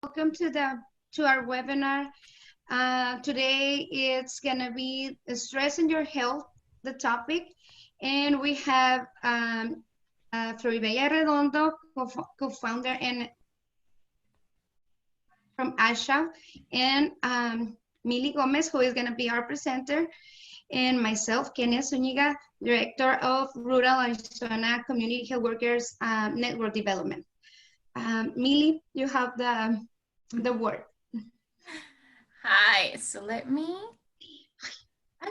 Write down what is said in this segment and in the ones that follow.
welcome to our webinar. Today it's gonna be stress in your health, the topic, and we have Floribella Redondo, co-founder and from ASHA, and Mili Gomez, who is gonna be our presenter, and myself, Kenia Zuniga, Director of Rural Arizona Community Health Workers Network Development. Mili, you have the word. Hi, so I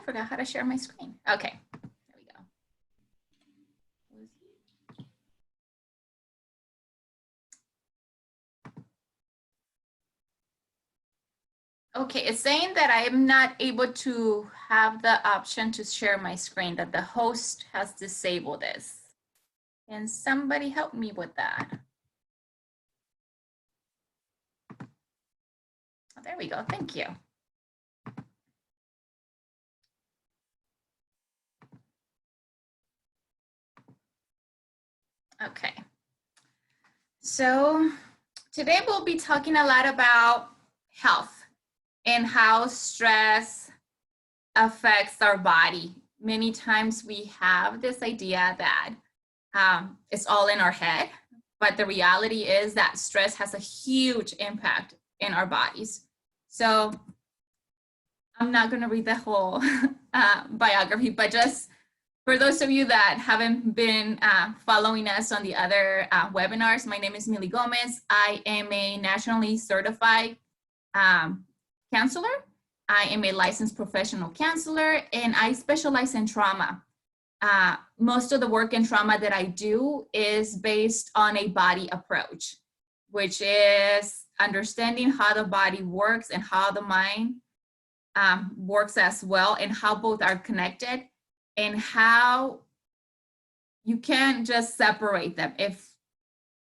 forgot how to share my screen. Okay, there we go. Okay, it's saying that I am not able to have the option to share my screen, that the host has disabled this. Can somebody help me with that? Oh, there we go, thank you. Okay, so today we'll be talking a lot about health and how stress affects our body. Many times we have this idea that it's all in our head, but the reality is that stress has a huge impact in our bodies. So I'm not going to read the whole biography, but just for those of you that haven't been following us on the other webinars, my name is Mili Gomez. I am a nationally certified counselor. I am a licensed professional counselor, and I specialize in trauma. Most of the work in trauma that I do is based on a body approach, which is understanding how the body works and how the mind works as well, and how both are connected, and how you can't just separate them. If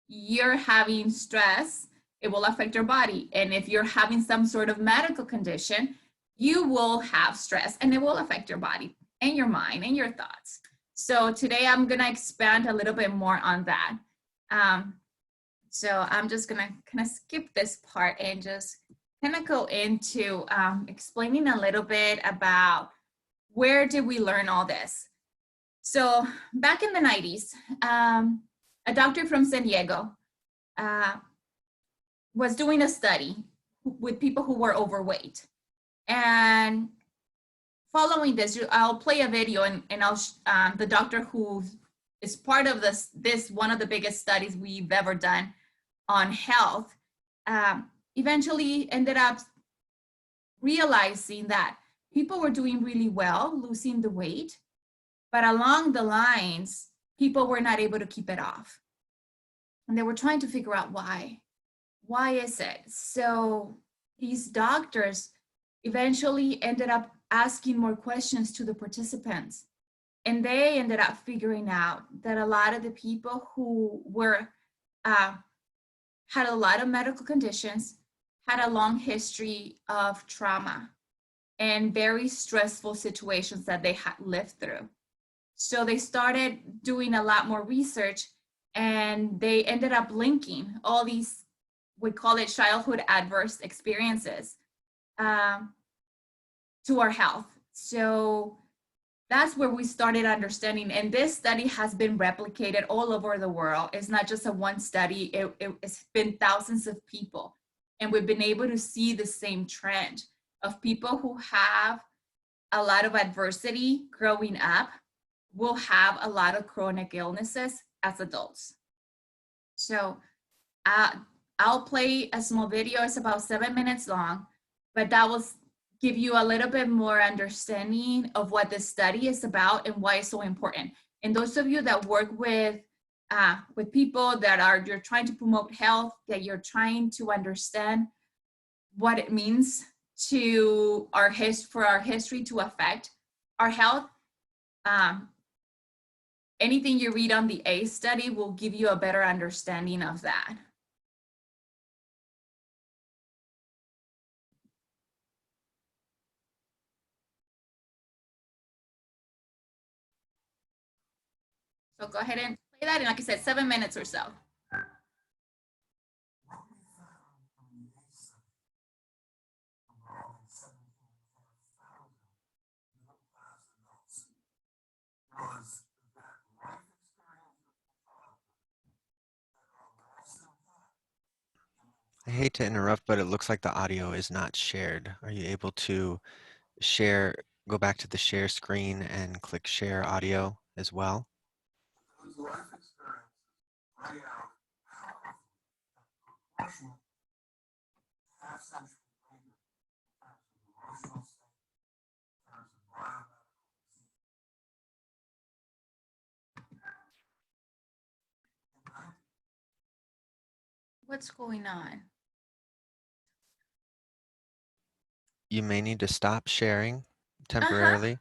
you're having stress, it will affect your body. And if you're having some sort of medical condition, you will have stress and it will affect your body and your mind and your thoughts. So today I'm gonna expand a little bit more on that. So I'm just gonna kind of skip this part and just kind of go into explaining a little bit about where did we learn all this. So back in the 90s, a doctor from San Diego was doing a study with people who were overweight. And following this, I'll play a video, and I'll the doctor who is part of this one of the biggest studies we've ever done on health, eventually ended up realizing that people were doing really well losing the weight, but along the lines, people were not able to keep it off. And they were trying to figure out why. Why is it? So these doctors eventually ended up asking more questions to the participants. And they ended up figuring out that a lot of the people who were had a lot of medical conditions, had a long history of trauma and very stressful situations that they had lived through. So they started doing a lot more research, and they ended up linking all these, we call it childhood adverse experiences, to our health. So that's where we started understanding, and this study has been replicated all over the world. It's not just a one study, it's been thousands of people. And we've been able to see the same trend of people who have a lot of adversity growing up will have a lot of chronic illnesses as adults. So I'll play a small video. It's about 7 minutes long, but that will give you a little bit more understanding of what this study is about and why it's so important. And those of you that work with people that you're trying to promote health, that you're trying to understand what it means to for our history to affect our health, anything you read on the ACE study will give you a better understanding of that. So go ahead and play that. And like I said, 7 minutes or so. I hate to interrupt, but it looks like the audio is not shared. Are you able to share, go back to the share screen and click share audio as well? What's going on? You may need to stop sharing temporarily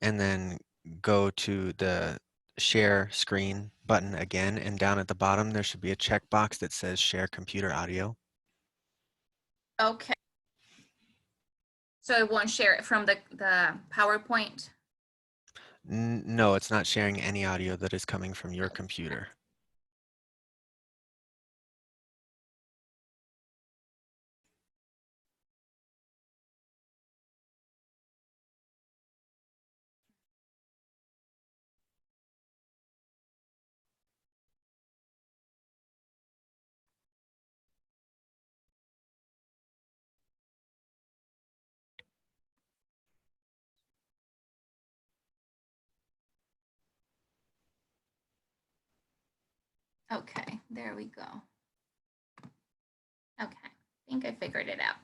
and then go to the share screen button again, and down at the bottom there should be a checkbox that says share computer audio. Okay. So it won't share it from the PowerPoint? No, it's not sharing any audio that is coming from your computer. Okay, there we go. Okay, I think I figured it out.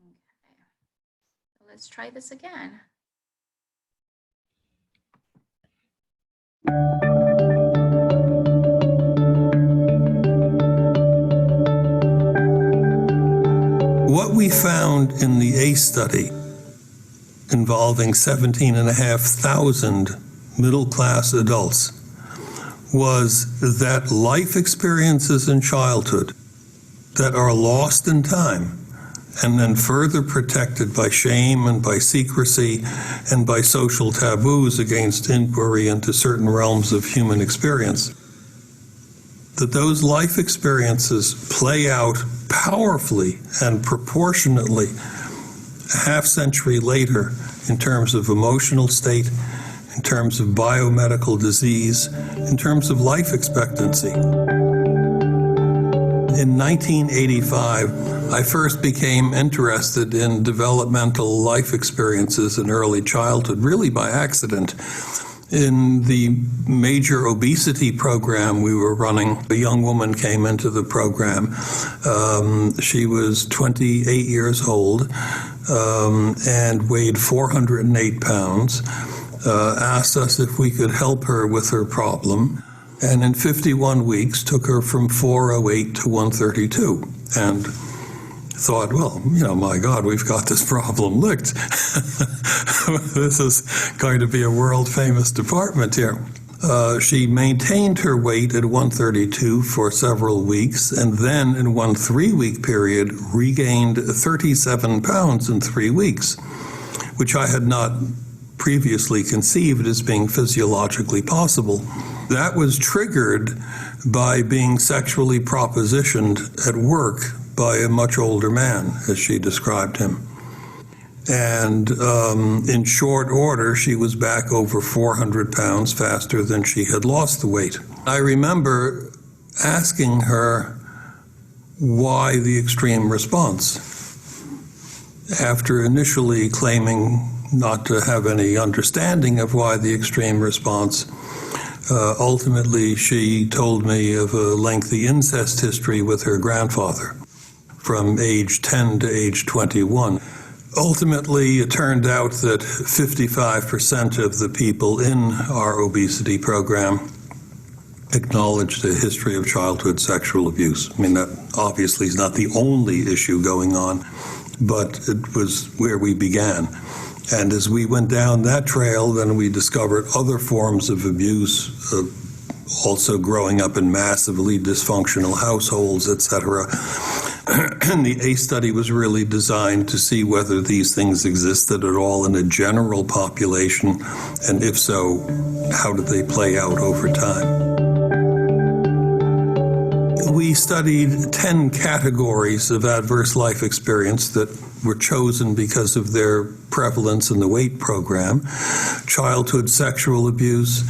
Okay, so let's try this again. What we found in the ACE study involving 17,500 middle-class adults was that life experiences in childhood that are lost in time and then further protected by shame and by secrecy and by social taboos against inquiry into certain realms of human experience, that those life experiences play out powerfully and proportionately a half-century later in terms of emotional state, in terms of biomedical disease, in terms of life expectancy. In 1985, I first became interested in developmental life experiences in early childhood, really by accident. In the major obesity program we were running, a young woman came into the program. She was 28 years old and weighed 408 pounds, asked us if we could help her with her problem, and in 51 weeks took her from 408 to 132. And thought, well, you know, my God, we've got this problem licked. This is going to be a world-famous department here. She maintained her weight at 132 for several weeks, and then in one 3-week period regained 37 pounds in 3 weeks, which I had not previously conceived as being physiologically possible. That was triggered by being sexually propositioned at work by a much older man, as she described him. And in short order, she was back over 400 pounds faster than she had lost the weight. I remember asking her why the extreme response. After initially claiming not to have any understanding of why the extreme response, ultimately she told me of a lengthy incest history with her grandfather from age 10 to age 21. Ultimately, it turned out that 55% of the people in our obesity program acknowledged a history of childhood sexual abuse. I mean, that obviously is not the only issue going on, but it was where we began. And as we went down that trail, then we discovered other forms of abuse, also growing up in massively dysfunctional households, etc. And the ACE study was really designed to see whether these things existed at all in a general population, and if so, how did they play out over time? We studied 10 categories of adverse life experience that were chosen because of their prevalence in the weight program. Childhood sexual abuse,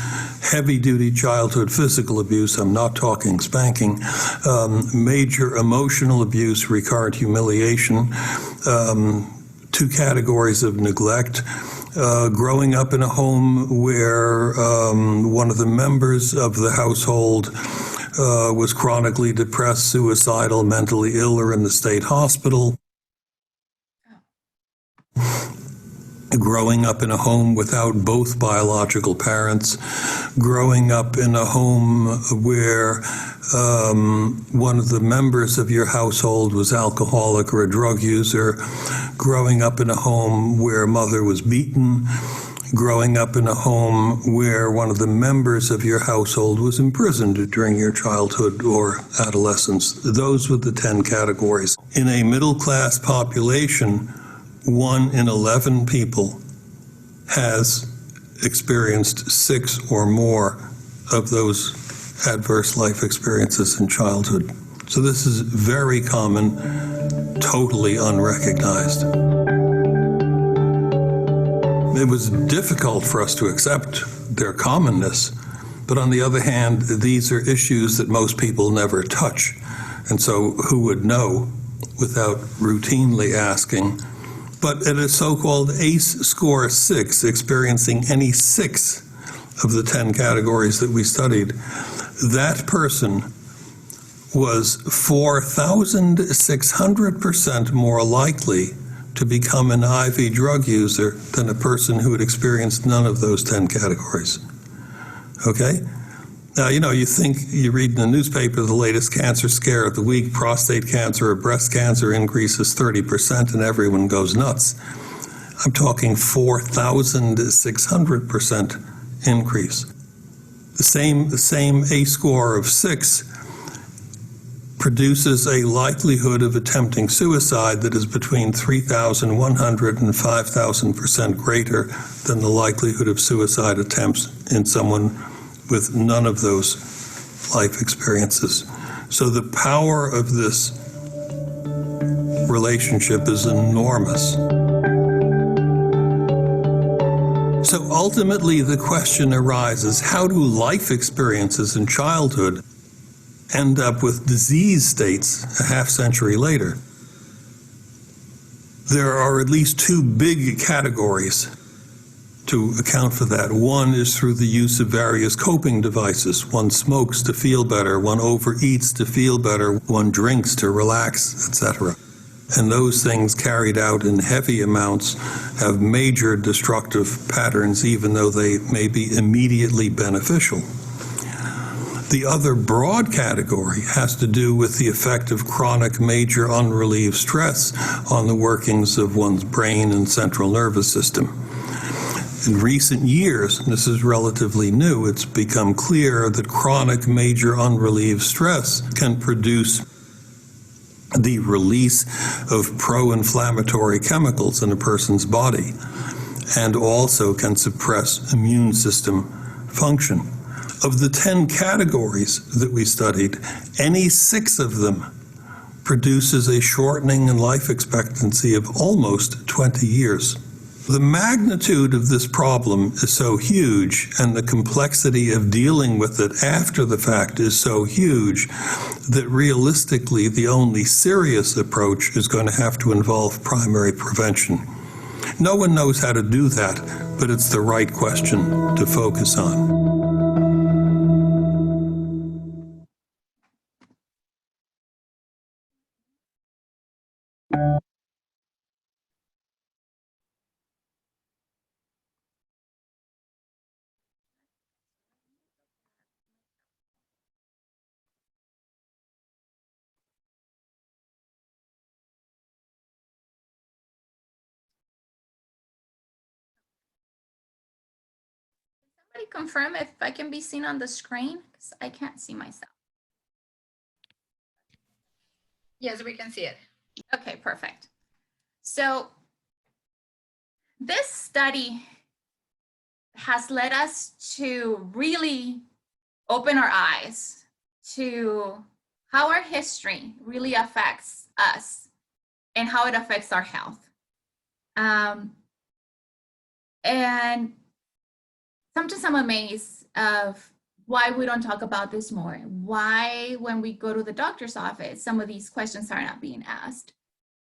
heavy-duty childhood physical abuse, I'm not talking spanking, major emotional abuse, recurrent humiliation, 2 categories of neglect, growing up in a home where one of the members of the household was chronically depressed, suicidal, mentally ill, or in the state hospital. Growing up in a home without both biological parents, growing up in a home where one of the members of your household was alcoholic or a drug user, growing up in a home where mother was beaten, growing up in a home where one of the members of your household was imprisoned during your childhood or adolescence. Those were the 10 categories. In a middle-class population, 1 in 11 people has experienced 6 or more of those adverse life experiences in childhood. So this is very common, totally unrecognized. It was difficult for us to accept their commonness, but on the other hand, these are issues that most people never touch. And so who would know without routinely asking? But at a so-called ACE score 6, experiencing any 6 of the 10 categories that we studied, that person was 4,600% more likely to become an IV drug user than a person who had experienced none of those 10 categories. Okay? Now, you think, you read in the newspaper the latest cancer scare of the week, prostate cancer or breast cancer increases 30% and everyone goes nuts. I'm talking 4,600% increase. The same ACE score of 6 produces a likelihood of attempting suicide that is between 3,100 and 5,000% greater than the likelihood of suicide attempts in someone with none of those life experiences. So the power of this relationship is enormous. So ultimately the question arises, how do life experiences in childhood end up with disease states a half century later? There are at least 2 big categories to account for that. One is through the use of various coping devices. One smokes to feel better, one overeats to feel better, one drinks to relax, etc. And those things carried out in heavy amounts have major destructive patterns, even though they may be immediately beneficial. The other broad category has to do with the effect of chronic major unrelieved stress on the workings of one's brain and central nervous system. In recent years, and this is relatively new, it's become clear that chronic major unrelieved stress can produce the release of pro-inflammatory chemicals in a person's body and also can suppress immune system function. Of the 10 categories that we studied, any 6 of them produces a shortening in life expectancy of almost 20 years. The magnitude of this problem is so huge, and the complexity of dealing with it after the fact is so huge, that realistically the only serious approach is going to have to involve primary prevention. No one knows how to do that, but it's the right question to focus on. Somebody confirm if I can be seen on the screen, because I can't see myself. Yes, we can see it. Okay, perfect. So this study has led us to really open our eyes to how our history really affects us and how it affects our health. And sometimes I'm amazed of why we don't talk about this more. Why, when we go to the doctor's office, some of these questions are not being asked.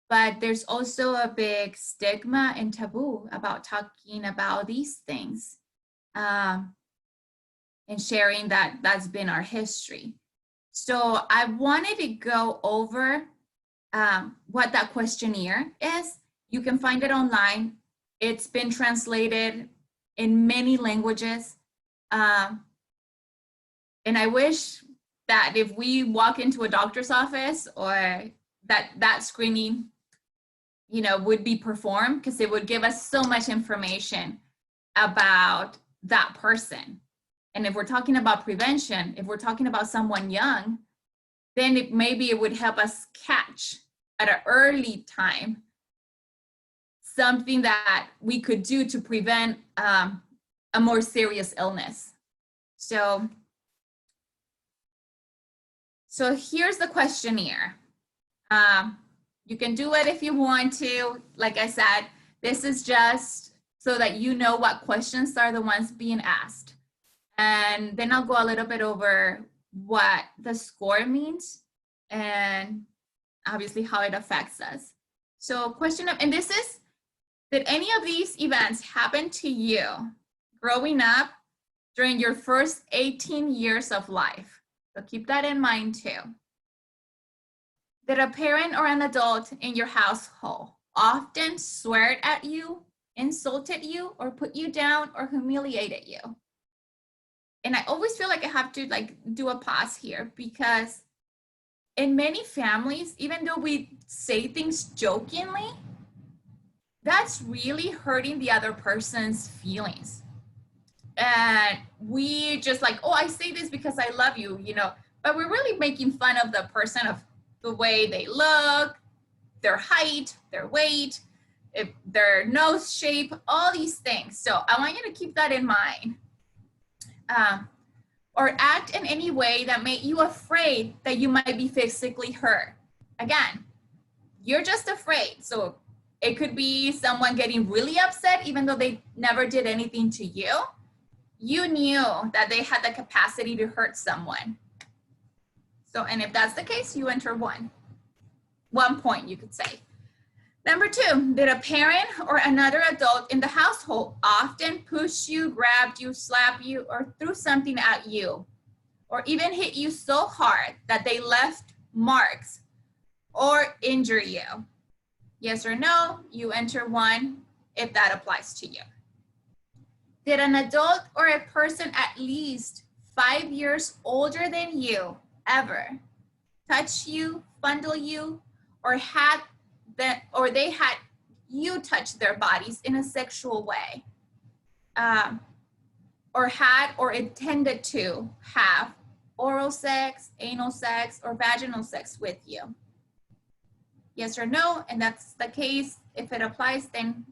But there's also a big stigma and taboo about talking about these things and sharing that that's been our history. So I wanted to go over what that questionnaire is. You can find it online. It's been translated in many languages. And I wish that if we walk into a doctor's office or that screening, you know, would be performed, because it would give us so much information about that person. And if we're talking about prevention, if we're talking about someone young, then maybe it would help us catch at an early time something that we could do to prevent a more serious illness. So here's the questionnaire. You can do it if you want to. Like I said, this is just so that you know what questions are the ones being asked. And then I'll go a little bit over what the score means and obviously how it affects us. So and this is, did any of these events happen to you growing up during your first 18 years of life? So keep that in mind too. Did a parent or an adult in your household often swear at you, insulted you, or put you down, or humiliated you? And I always feel like I have to do a pause here, because in many families, even though we say things jokingly, that's really hurting the other person's feelings. And we just oh, I say this because I love you, you know, but we're really making fun of the person, of the way they look, their height, their weight, if their nose shape, all these things. So I want you to keep that in mind. Or act in any way that made you afraid that you might be physically hurt. Again, you're just afraid. So it could be someone getting really upset even though they never did anything to you. You knew that they had the capacity to hurt someone. So, and if that's the case, you enter 1 point, you could say. Number 2, did a parent or another adult in the household often push you, grabbed you, slap you, or threw something at you, or even hit you so hard that they left marks or injure you? Yes or no, you enter 1 if that applies to you. Did an adult or a person at least 5 years older than you ever touch you, fondle you, or they had you touch their bodies in a sexual way, or had or intended to have oral sex, anal sex, or vaginal sex with you? Yes or no, and that's the case. If it applies, then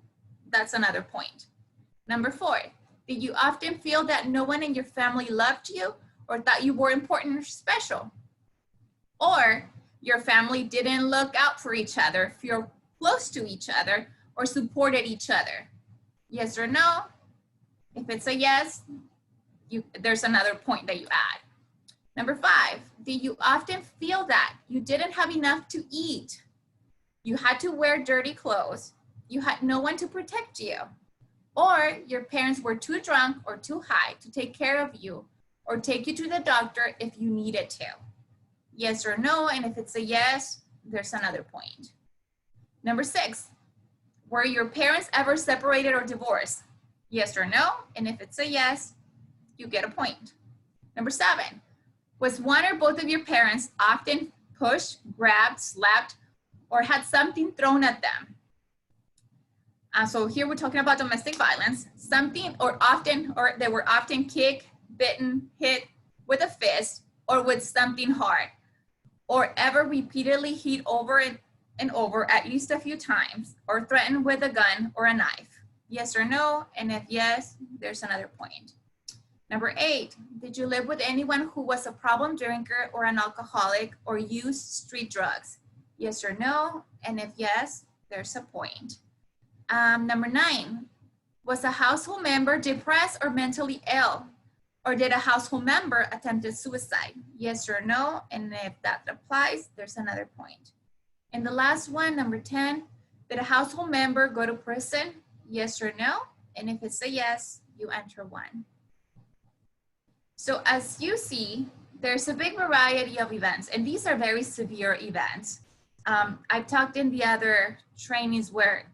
that's another point. Number 4, did you often feel that no one in your family loved you or thought you were important or special? Or your family didn't look out for each other, feel close to each other, or supported each other? Yes or no? If it's a yes, there's another point that you add. Number 5, did you often feel that you didn't have enough to eat? You had to wear dirty clothes. You had no one to protect you. Or your parents were too drunk or too high to take care of you or take you to the doctor if you needed to? Yes or no, and if it's a yes, there's another point. Number 6, were your parents ever separated or divorced? Yes or no, and if it's a yes, you get a point. Number 7, was one or both of your parents often pushed, grabbed, slapped, or had something thrown at them? So here we're talking about domestic violence. Something or they were often kicked, bitten, hit with a fist or with something hard, or ever repeatedly hit over and over at least a few times, or threatened with a gun or a knife? Yes or no, and if yes, there's another point. Number 8, did you live with anyone who was a problem drinker or an alcoholic or used street drugs? Yes or no? And if yes, there's a point. Number 9, was a household member depressed or mentally ill? Or did a household member attempted suicide? Yes or no? And if that applies, there's another point. And the last one, number 10, did a household member go to prison? Yes or no? And if it's a yes, you enter 1. So as you see, there's a big variety of events, and these are very severe events. I've talked in the other trainings where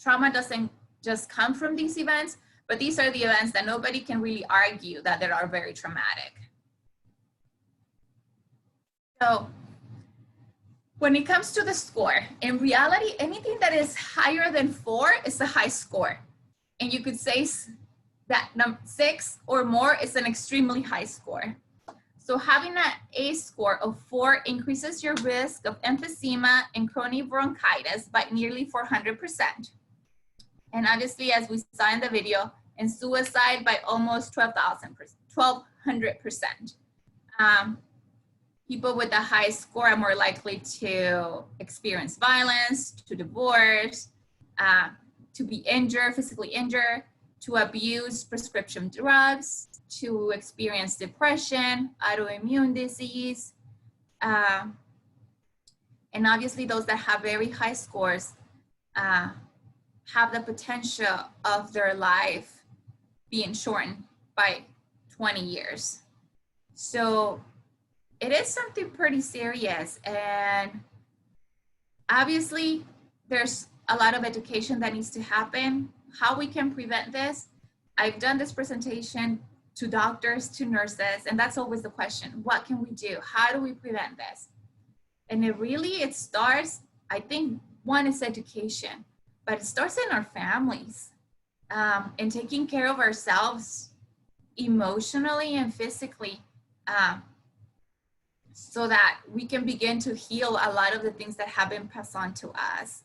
trauma doesn't just come from these events, but these are the events that nobody can really argue that they are very traumatic. So when it comes to the score, in reality, anything that is higher than 4 is a high score. And you could say that 6 or more is an extremely high score. So having an A score of 4 increases your risk of emphysema and chronic bronchitis by nearly 400%. And obviously, as we saw in the video, and suicide by almost 1,200%. People with a high score are more likely to experience violence, to divorce, to be injured, physically injured, to abuse prescription drugs, to experience depression, autoimmune disease. And obviously those that have very high scores have the potential of their life being shortened by 20 years. So it is something pretty serious, and obviously there's a lot of education that needs to happen, how we can prevent this. I've done this presentation to doctors, to nurses, and that's always the question, what can we do? How do we prevent this? And it starts, I think one is education, but it starts in our families, and taking care of ourselves emotionally and physically, so that we can begin to heal a lot of the things that have been passed on to us.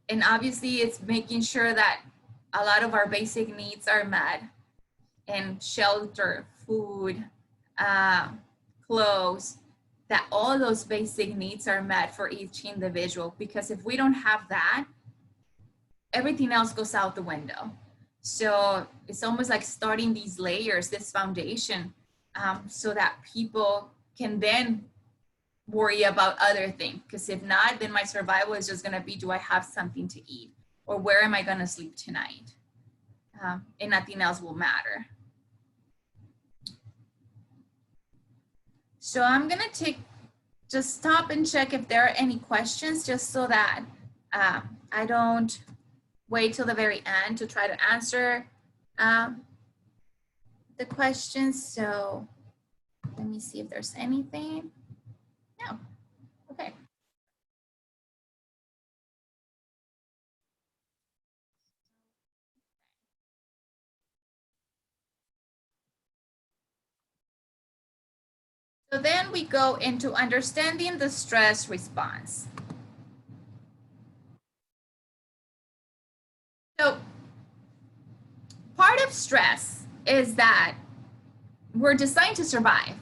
And obviously it's making sure that a lot of our basic needs are met, and shelter, food, clothes, that all those basic needs are met for each individual, because if we don't have that, everything else goes out the window. So it's almost like starting these layers, this foundation, so that people can then worry about other things. Because if not, then my survival is just gonna be, do I have something to eat? Or where am I gonna sleep tonight? And nothing else will matter. So I'm gonna just stop and check if there are any questions, just so that I don't wait till the very end to try to answer the questions. So let me see if there's anything. No, okay. So then we go into understanding the stress response. So part of stress is that we're designed to survive,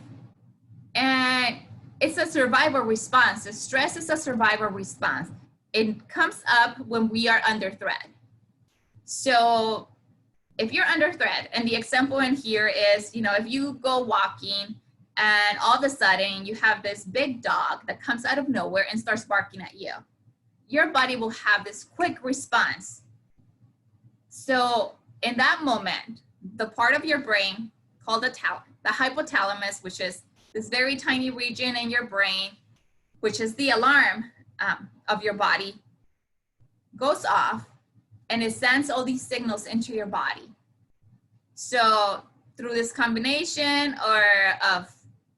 and it's a survival response. The stress is a survival response. It comes up when we are under threat. So if you're under threat, and the example in here is, if you go walking and all of a sudden you have this big dog that comes out of nowhere and starts barking at you, your body will have this quick response. So in that moment, the part of your brain called the hypothalamus, which is this very tiny region in your brain, which is the alarm of your body, goes off, and it sends all these signals into your body. So through this combination of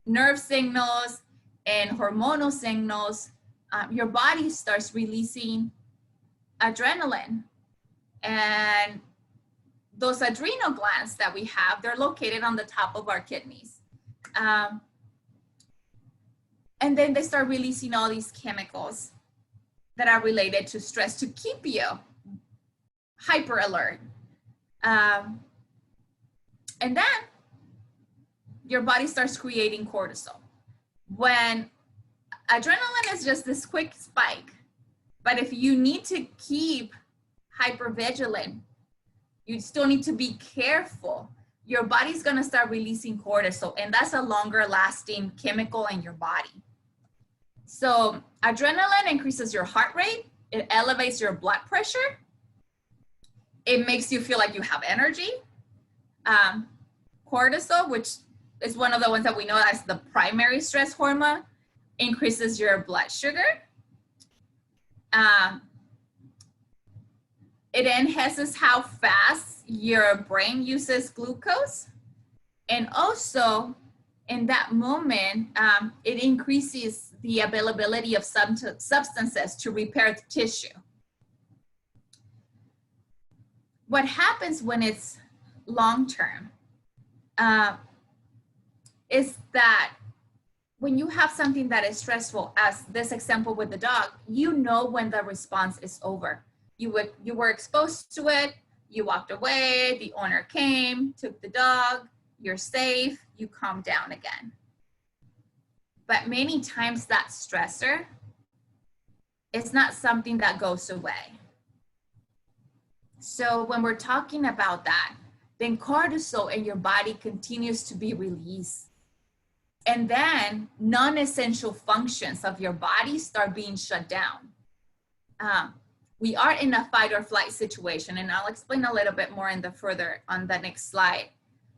nerve signals and hormonal signals, your body starts releasing adrenaline. And those adrenal glands that we have, they're located on the top of our kidneys. And then they start releasing all these chemicals that are related to stress to keep you hyper alert. And then your body starts creating cortisol. when adrenaline is just this quick spike, but if you need to keep hypervigilant, you still need to be careful. Your body's gonna start releasing cortisol, and that's a longer lasting chemical in your body. So adrenaline increases your heart rate, it elevates your blood pressure, it makes you feel like you have energy. Cortisol, which is one of the ones that we know as the primary stress hormone, increases your blood sugar. It enhances how fast your brain uses glucose. And also, in that moment, it increases the availability of substances to repair the tissue. What happens when it's long-term is that when you have something that is stressful, as this example with the dog, you know when the response is over. You were exposed to it, you walked away, the owner came, took the dog, you're safe, you calm down again. But many times that stressor is not something that goes away. So when we're talking about that, then cortisol in your body continues to be released. And then non-essential functions of your body start being shut down. We are in a fight or flight situation, and I'll explain a little bit more on the next slide.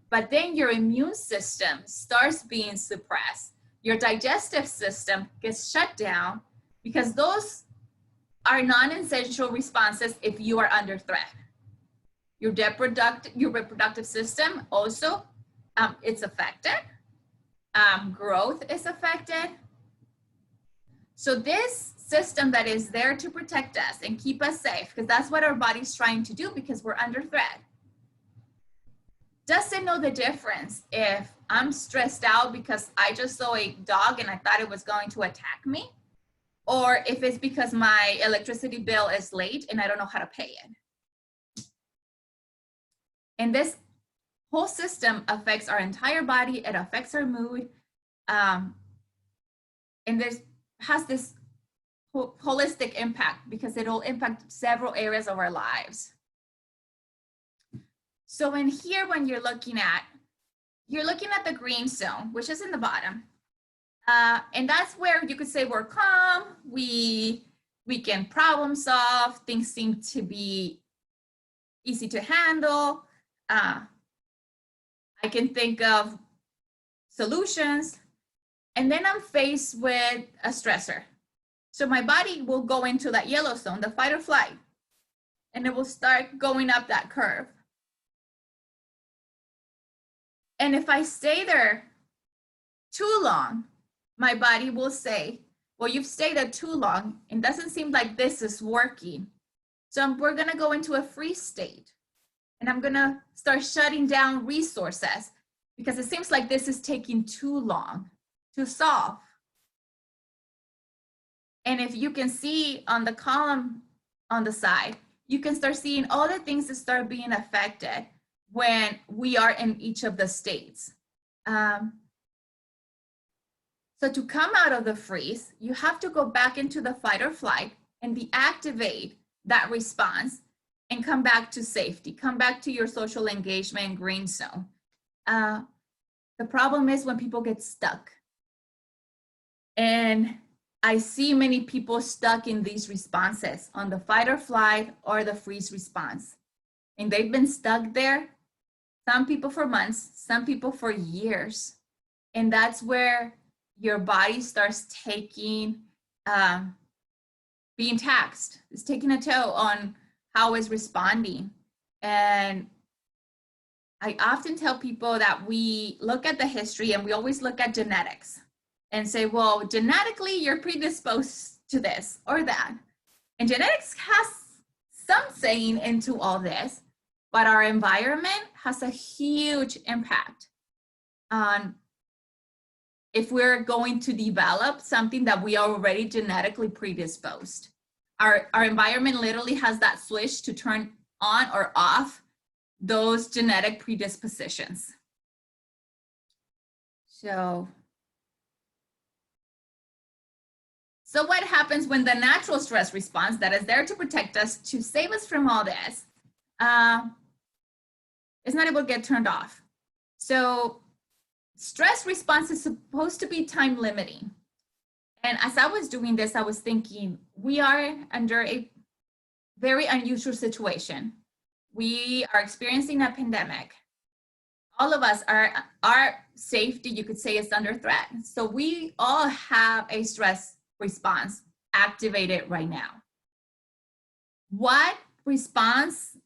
But then your immune system starts being suppressed. Your digestive system gets shut down because those are non-essential responses if you are under threat. Your reproductive system also, it's affected. Growth is affected. So this system that is there to protect us and keep us safe, because that's what our body's trying to do because we're under threat, doesn't know the difference if I'm stressed out because I just saw a dog and I thought it was going to attack me, or if it's because my electricity bill is late and I don't know how to pay it. And this whole system affects our entire body. It affects our mood. And this has this holistic impact because it'll impact several areas of our lives. So in here, when you're looking at the green zone, which is in the bottom. And that's where you could say we're calm, we can problem solve, things seem to be easy to handle. I can think of solutions, and then I'm faced with a stressor. So my body will go into that yellow zone, the fight or flight, and it will start going up that curve. And if I stay there too long, my body will say, well, you've stayed there too long and doesn't seem like this is working. So we're gonna go into a freeze state. And I'm gonna start shutting down resources because it seems like this is taking too long to solve. And if you can see on the column on the side, you can start seeing all the things that start being affected when we are in each of the states. So to come out of the freeze, you have to go back into the fight or flight and deactivate that response and come back to safety, come back to your social engagement green zone. The problem is when people get stuck. And I see many people stuck in these responses on the fight or flight or the freeze response. And they've been stuck there, some people for months, some people for years. And that's where your body starts taking, being taxed. It's taking a toll on how it's responding. And I often tell people that we look at the history and we always look at genetics and say, well, genetically you're predisposed to this or that. And genetics has some saying into all this, but our environment has a huge impact on if we're going to develop something that we are already genetically predisposed. Our environment literally has that switch to turn on or off those genetic predispositions. So So what happens when the natural stress response that is there to protect us, to save us from all this, is not able to get turned off? So stress response is supposed to be time limiting. And as I was doing this, I was thinking, we are under a very unusual situation. We are experiencing a pandemic. All of us our safety, you could say, is under threat. So we all have a stress response activated right now. What response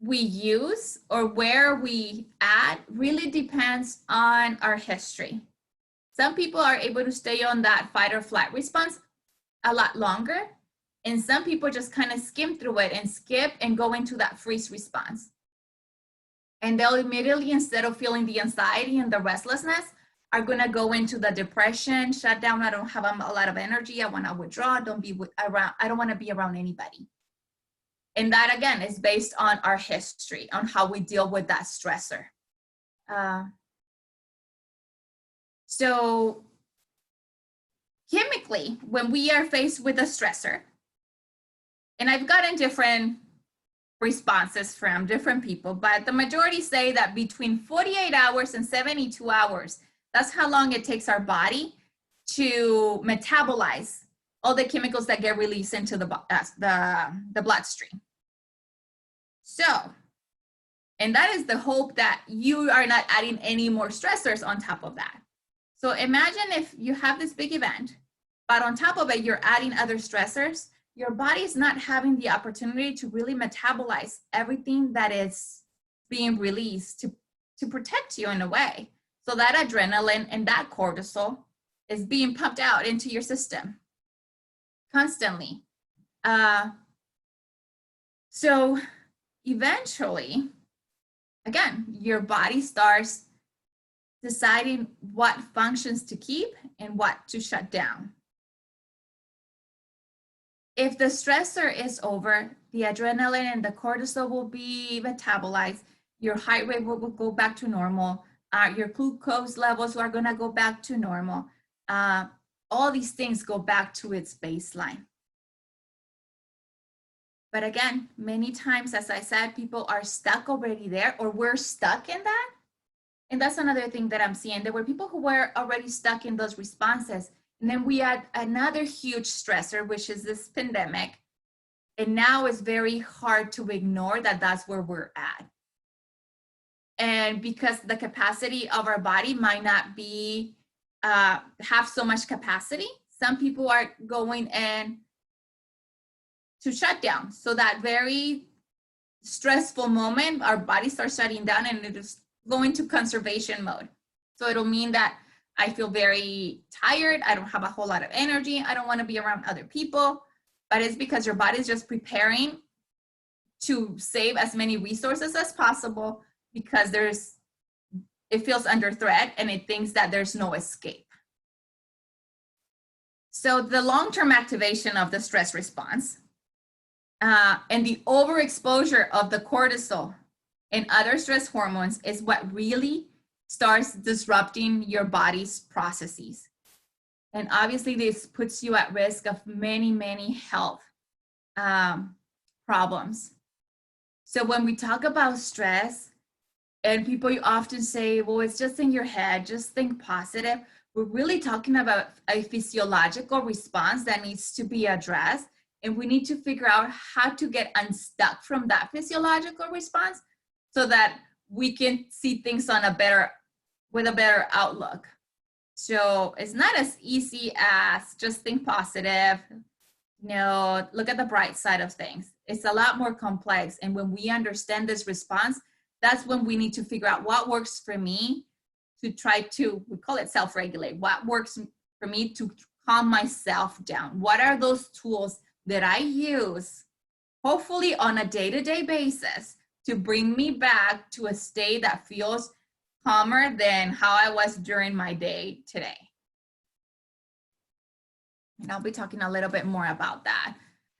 we use or where we add really depends on our history. Some people are able to stay on that fight or flight response a lot longer, and some people just kind of skim through it and skip and go into that freeze response. And they'll immediately, instead of feeling the anxiety and the restlessness, are going to go into the depression, shut down. I don't have a lot of energy. I want to withdraw. Don't be around. I don't want to be around anybody. And that, again, is based on our history, on how we deal with that stressor. So chemically, when we are faced with a stressor, and I've gotten different responses from different people, but the majority say that between 48 hours and 72 hours, that's how long it takes our body to metabolize all the chemicals that get released into the bloodstream. So, and that is the hope that you are not adding any more stressors on top of that. So imagine if you have this big event, but on top of it, you're adding other stressors. Your body is not having the opportunity to really metabolize everything that is being released to protect you in a way. So that adrenaline and that cortisol is being pumped out into your system constantly. So eventually, again, your body starts deciding what functions to keep and what to shut down. If the stressor is over, the adrenaline and the cortisol will be metabolized. Your heart rate will go back to normal. Your glucose levels are going to go back to normal. All these things go back to its baseline. But again, many times, as I said, people are stuck already there, or we're stuck in that. And that's another thing that I'm seeing. There were people who were already stuck in those responses. And then we had another huge stressor, which is this pandemic. And now it's very hard to ignore that that's where we're at. And because the capacity of our body might not be, have so much capacity, some people are going in to shut down. So that very stressful moment, our body starts shutting down and it is going to conservation mode. So it'll mean that I feel very tired. I don't have a whole lot of energy. I don't want to be around other people, but it's because your body is just preparing to save as many resources as possible because it feels under threat and it thinks that there's no escape. So the long-term activation of the stress response and the overexposure of the cortisol and other stress hormones is what really starts disrupting your body's processes. And obviously this puts you at risk of many, many health problems. So when we talk about stress, and people often say, well, it's just in your head, just think positive. We're really talking about a physiological response that needs to be addressed. And we need to figure out how to get unstuck from that physiological response so that we can see things on with a better outlook. So it's not as easy as just think positive, look at the bright side of things. It's a lot more complex. And when we understand this response, that's when we need to figure out what works for me to try to, we call it self-regulate. What works for me to calm myself down? What are those tools that I use, hopefully on a day-to-day basis, to bring me back to a state that feels calmer than how I was during my day today? And I'll be talking a little bit more about that.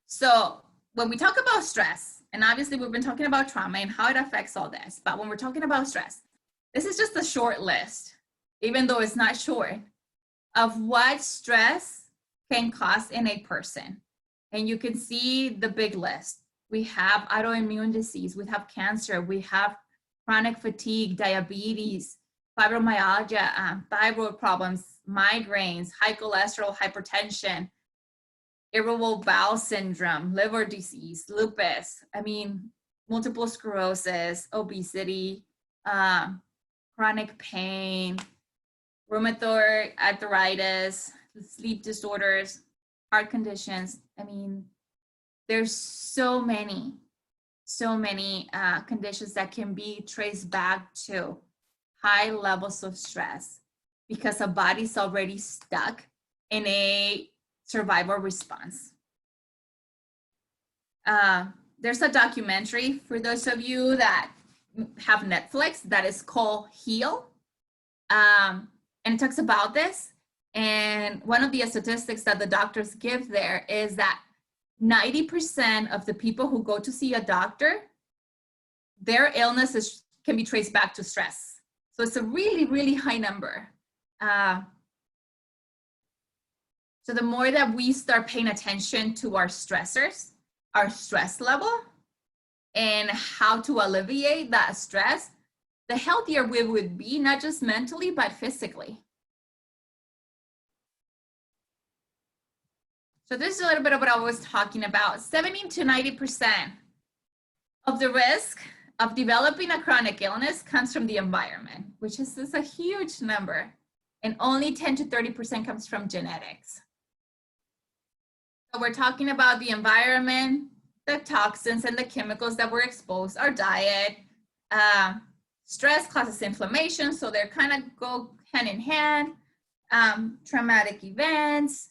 So when we talk about stress, and obviously we've been talking about trauma and how it affects all this, but when we're talking about stress, this is just a short list, even though it's not short, of what stress can cause in a person. And you can see the big list. We have autoimmune disease, we have cancer, we have chronic fatigue, diabetes, fibromyalgia, thyroid problems, migraines, high cholesterol, hypertension, irritable bowel syndrome, liver disease, lupus, multiple sclerosis, obesity, chronic pain, rheumatoid arthritis, sleep disorders, heart conditions. There's so many conditions that can be traced back to high levels of stress because a body's already stuck in a survival response. There's a documentary for those of you that have Netflix that is called Heal. And it talks about this. And one of the statistics that the doctors give there is that 90% of the people who go to see a doctor, their illnesses can be traced back to stress. So it's a really, really high number. So the more that we start paying attention to our stressors, our stress level, and how to alleviate that stress, the healthier we would be, not just mentally, but physically. So this is a little bit of what I was talking about. 70 to 90% of the risk of developing a chronic illness comes from the environment, which is a huge number. And only 10 to 30% comes from genetics. So we're talking about the environment, the toxins and the chemicals that we're exposed, our diet. Stress causes inflammation, so they're kind of go hand in hand. Traumatic events,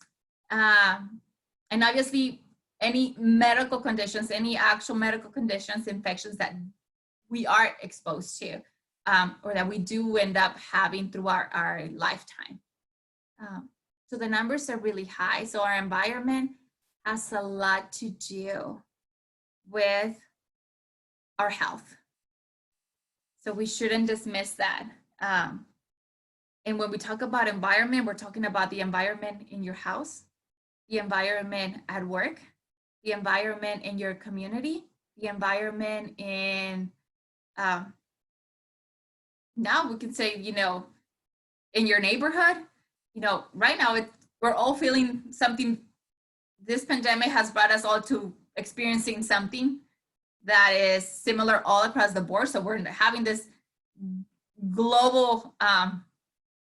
and obviously any medical conditions, any actual medical conditions, infections that we are exposed to, or that we do end up having through our lifetime. So the numbers are really high. So our environment has a lot to do with our health. So we shouldn't dismiss that. And when we talk about environment, we're talking about the environment in your house, the environment at work, the environment in your community, the environment in, now we can say, in your neighborhood. Right now we're all feeling something. This pandemic has brought us all to experiencing something that is similar all across the board. So we're having this global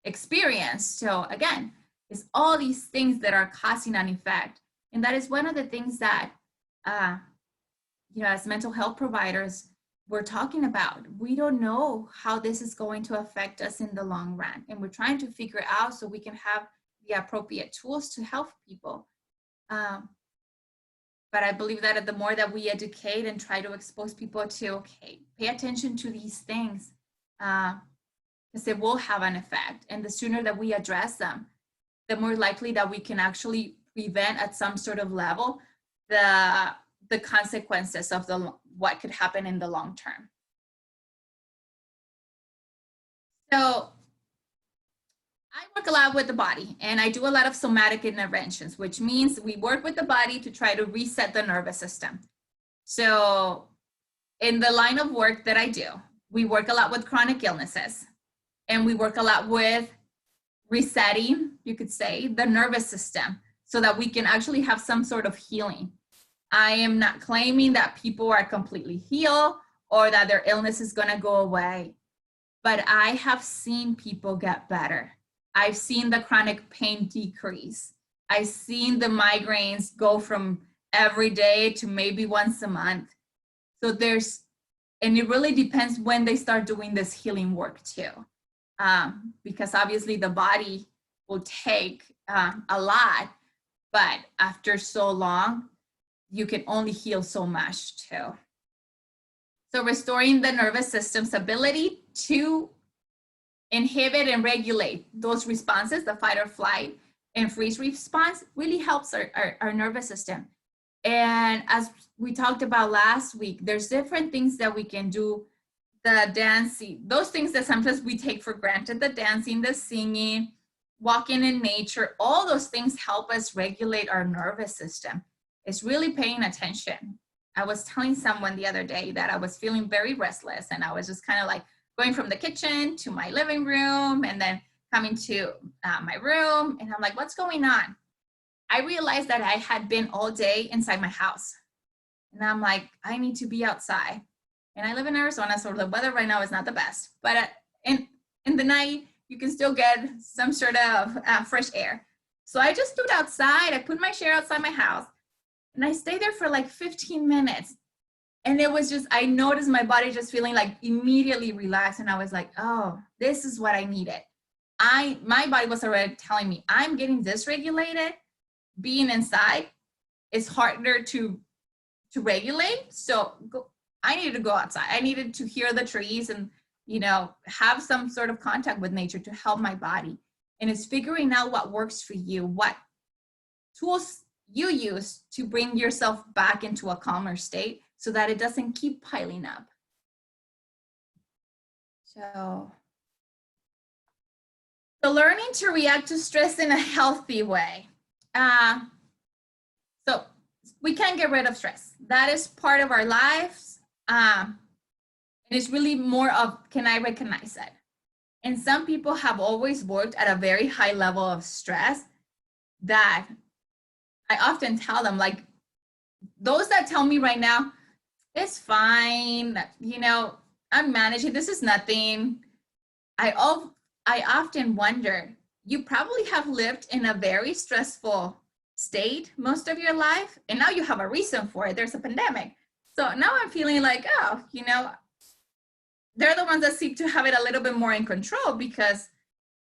experience. So again, it's all these things that are causing an effect. And that is one of the things that, as mental health providers, we're talking about. We don't know how this is going to affect us in the long run. And we're trying to figure out so we can have the appropriate tools to help people. But I believe that the more that we educate and try to expose people to, okay, pay attention to these things, because it will have an effect. And the sooner that we address them, the more likely that we can actually prevent at some sort of level the consequences of what could happen in the long term. So I work a lot with the body, and I do a lot of somatic interventions, which means we work with the body to try to reset the nervous system. So in the line of work that I do, we work a lot with chronic illnesses, and we work a lot with resetting, you could say, the nervous system so that we can actually have some sort of healing. I am not claiming that people are completely healed or that their illness is going to go away, but I have seen people get better. I've seen the chronic pain decrease. I've seen the migraines go from every day to maybe once a month. So and it really depends when they start doing this healing work too. Because obviously the body will take a lot, but after so long, you can only heal so much too. So restoring the nervous system's ability to inhibit and regulate those responses, the fight or flight and freeze response, really helps our nervous system. And as we talked about last week, there's different things that we can do. The dancing, those things that sometimes we take for granted, the dancing, the singing, walking in nature, all those things help us regulate our nervous system. It's really paying attention. I was telling someone the other day that I was feeling very restless, and I was just kind of like going from the kitchen to my living room and then coming to my room. And I'm like, what's going on? I realized that I had been all day inside my house. And I'm like, I need to be outside. And I live in Arizona, so the weather right now is not the best. But in the night, you can still get some sort of fresh air. So I just stood outside. I put my chair outside my house. And I stayed there for like 15 minutes. And it was just, I noticed my body just feeling like immediately relaxed. And I was like, oh, this is what I needed. My body was already telling me, I'm getting dysregulated. Being inside is harder to regulate. So I needed to go outside. I needed to hear the trees and, you know, have some sort of contact with nature to help my body. And it's figuring out what works for you, what tools you use to bring yourself back into a calmer state so that it doesn't keep piling up. So learning to react to stress in a healthy way. So we can't get rid of stress. That is part of our lives. And it's really more of, can I recognize it? And some people have always worked at a very high level of stress that I often tell them, like, those that tell me right now, it's fine, you know, I'm managing, this is nothing. I often wonder, you probably have lived in a very stressful state most of your life, and now you have a reason for it. There's a pandemic. So now I'm feeling like, oh, you know, they're the ones that seek to have it a little bit more in control because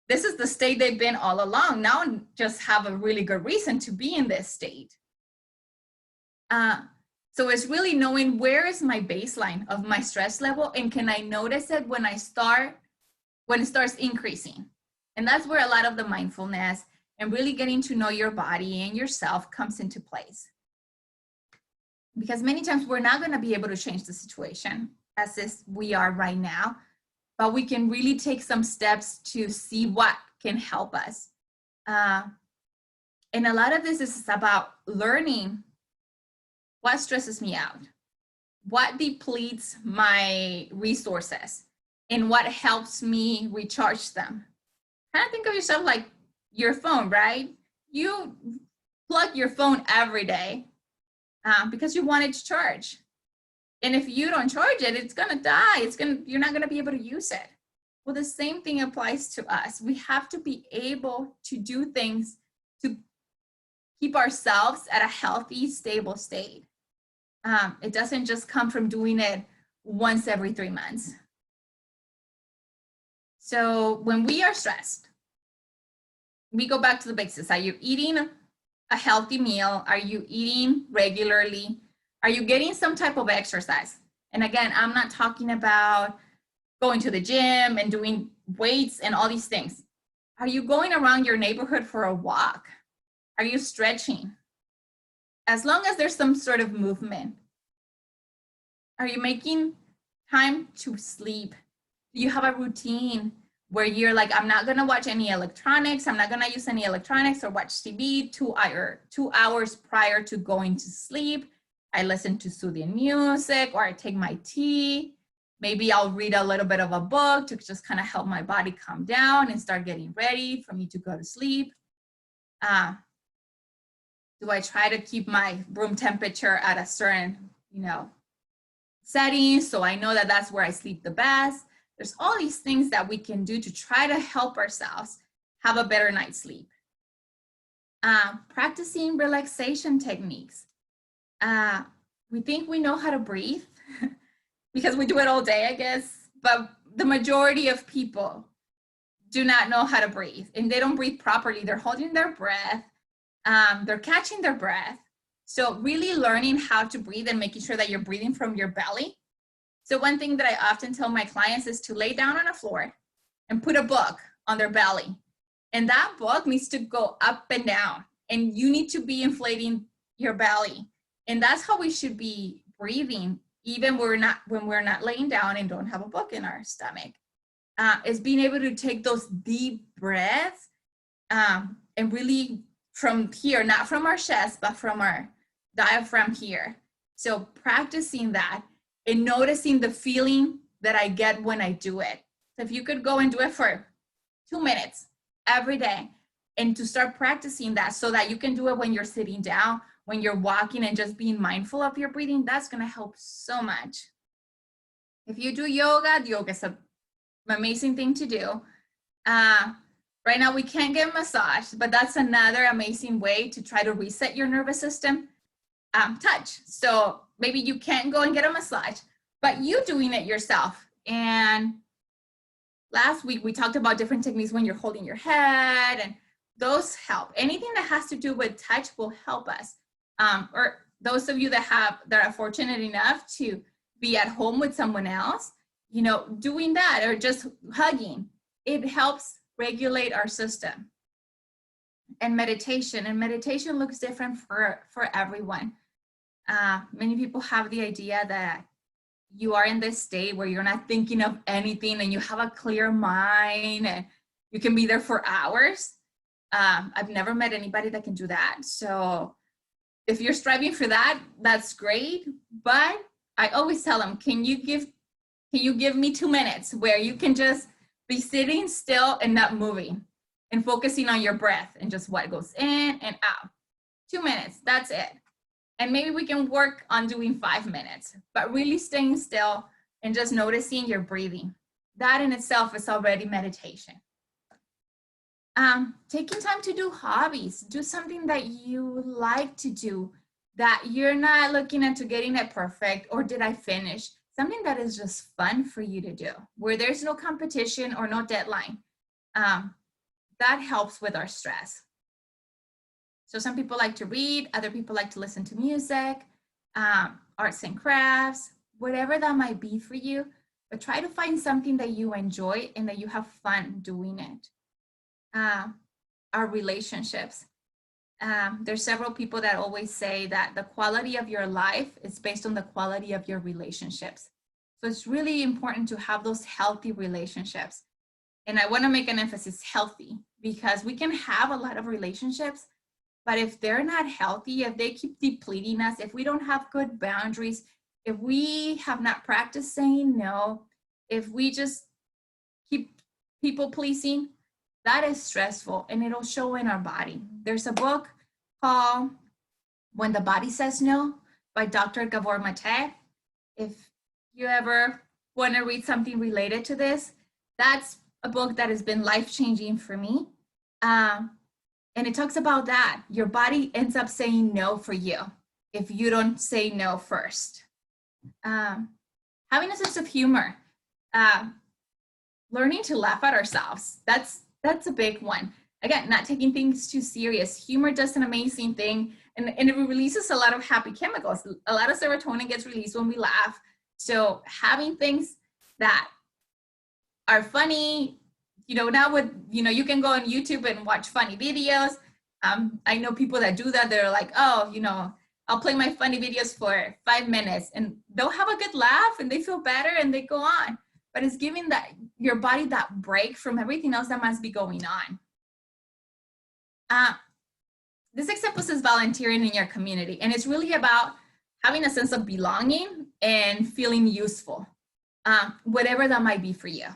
this is the state they've been all along. Now I just have a really good reason to be in this state. So it's really knowing where is my baseline of my stress level, and can I notice it when it starts increasing? And that's where a lot of the mindfulness and really getting to know your body and yourself comes into place. Because many times we're not going to be able to change the situation as is we are right now, but we can really take some steps to see what can help us. And a lot of this is about learning what stresses me out, what depletes my resources, and what helps me recharge them. Kind of think of yourself like your phone, right? You plug your phone every day because you want it to charge. And if you don't charge it, it's gonna die. You're not gonna be able to use it. Well, the same thing applies to us. We have to be able to do things to keep ourselves at a healthy, stable state. It doesn't just come from doing it once every 3 months. So when we are stressed, we go back to the basics. Are you eating a healthy meal? Are you eating regularly? Are you getting some type of exercise? And again, I'm not talking about going to the gym and doing weights and all these things. Are you going around your neighborhood for a walk? Are you stretching? As long as there's some sort of movement. Are you making time to sleep? Do you have a routine where you're like, I'm not gonna watch any electronics, I'm not gonna use any electronics or watch TV 2 hours prior to going to sleep? I listen to soothing music, or I take my tea. Maybe I'll read a little bit of a book to just kind of help my body calm down and start getting ready for me to go to sleep. Do I try to keep my room temperature at a certain, setting, so I know that that's where I sleep the best? There's all these things that we can do to try to help ourselves have a better night's sleep. Practicing relaxation techniques. We think we know how to breathe because we do it all day, I guess, but the majority of people do not know how to breathe, and they don't breathe properly. They're holding their breath, they're catching their breath. So really learning how to breathe and making sure that you're breathing from your belly. So one thing that I often tell my clients is to lay down on the floor and put a book on their belly. And that book needs to go up and down, and you need to be inflating your belly. And that's how we should be breathing, even when we're not laying down and don't have a book in our stomach, is being able to take those deep breaths And really from here, not from our chest, but from our diaphragm here. So practicing that and noticing the feeling that I get when I do it. So if you could go and do it for 2 minutes every day, and to start practicing that so that you can do it when you're sitting down, when you're walking, and just being mindful of your breathing, that's gonna help so much. If you do yoga, yoga is an amazing thing to do. Right now we can't get massage, but that's another amazing way to try to reset your nervous system. Touch. So maybe you can't go and get a massage, but you doing it yourself. And last week we talked about different techniques when you're holding your head, and those help. Anything that has to do with touch will help us. Or those of you that are fortunate enough to be at home with someone else, you know, doing that or just hugging, it helps regulate our system. And meditation looks different for everyone. Many people have the idea that you are in this state where you're not thinking of anything and you have a clear mind and you can be there for hours. I've never met anybody that can do that. So if you're striving for that, that's great. But I always tell them, can you give me 2 minutes where you can just be sitting still and not moving and focusing on your breath and just what goes in and out. 2 minutes, that's it. And maybe we can work on doing 5 minutes, but really staying still and just noticing your breathing. That in itself is already meditation. Taking time to do hobbies, do something that you like to do, that you're not looking into getting it perfect or did I finish, something that is just fun for you to do, where there's no competition or no deadline. That helps with our stress. So some people like to read, other people like to listen to music, arts and crafts, whatever that might be for you, but try to find something that you enjoy and that you have fun doing it. Our relationships. There's several people that always say that the quality of your life is based on the quality of your relationships. So it's really important to have those healthy relationships. And I want to make an emphasis, healthy, because we can have a lot of relationships, but if they're not healthy, if they keep depleting us, if we don't have good boundaries, if we have not practiced saying no, if we just keep people pleasing, that is stressful and it'll show in our body. There's a book called When the Body Says No by Dr. Gabor Mate. If you ever want to read something related to this, that's a book that has been life-changing for me. And it talks about that. Your body ends up saying no for you if you don't say no first. Having a sense of humor. Learning to laugh at ourselves. That's a big one. Again, not taking things too serious. Humor does an amazing thing, and it releases a lot of happy chemicals. A lot of serotonin gets released when we laugh. So having things that are funny, you know, now with, you know, you can go on YouTube and watch funny videos. I know people that do that. They're like, oh, you know, I'll play my funny videos for 5 minutes and they'll have a good laugh and they feel better and they go on. But it's giving that your body that break from everything else that must be going on. This example says volunteering in your community, and it's really about having a sense of belonging and feeling useful, whatever that might be for you.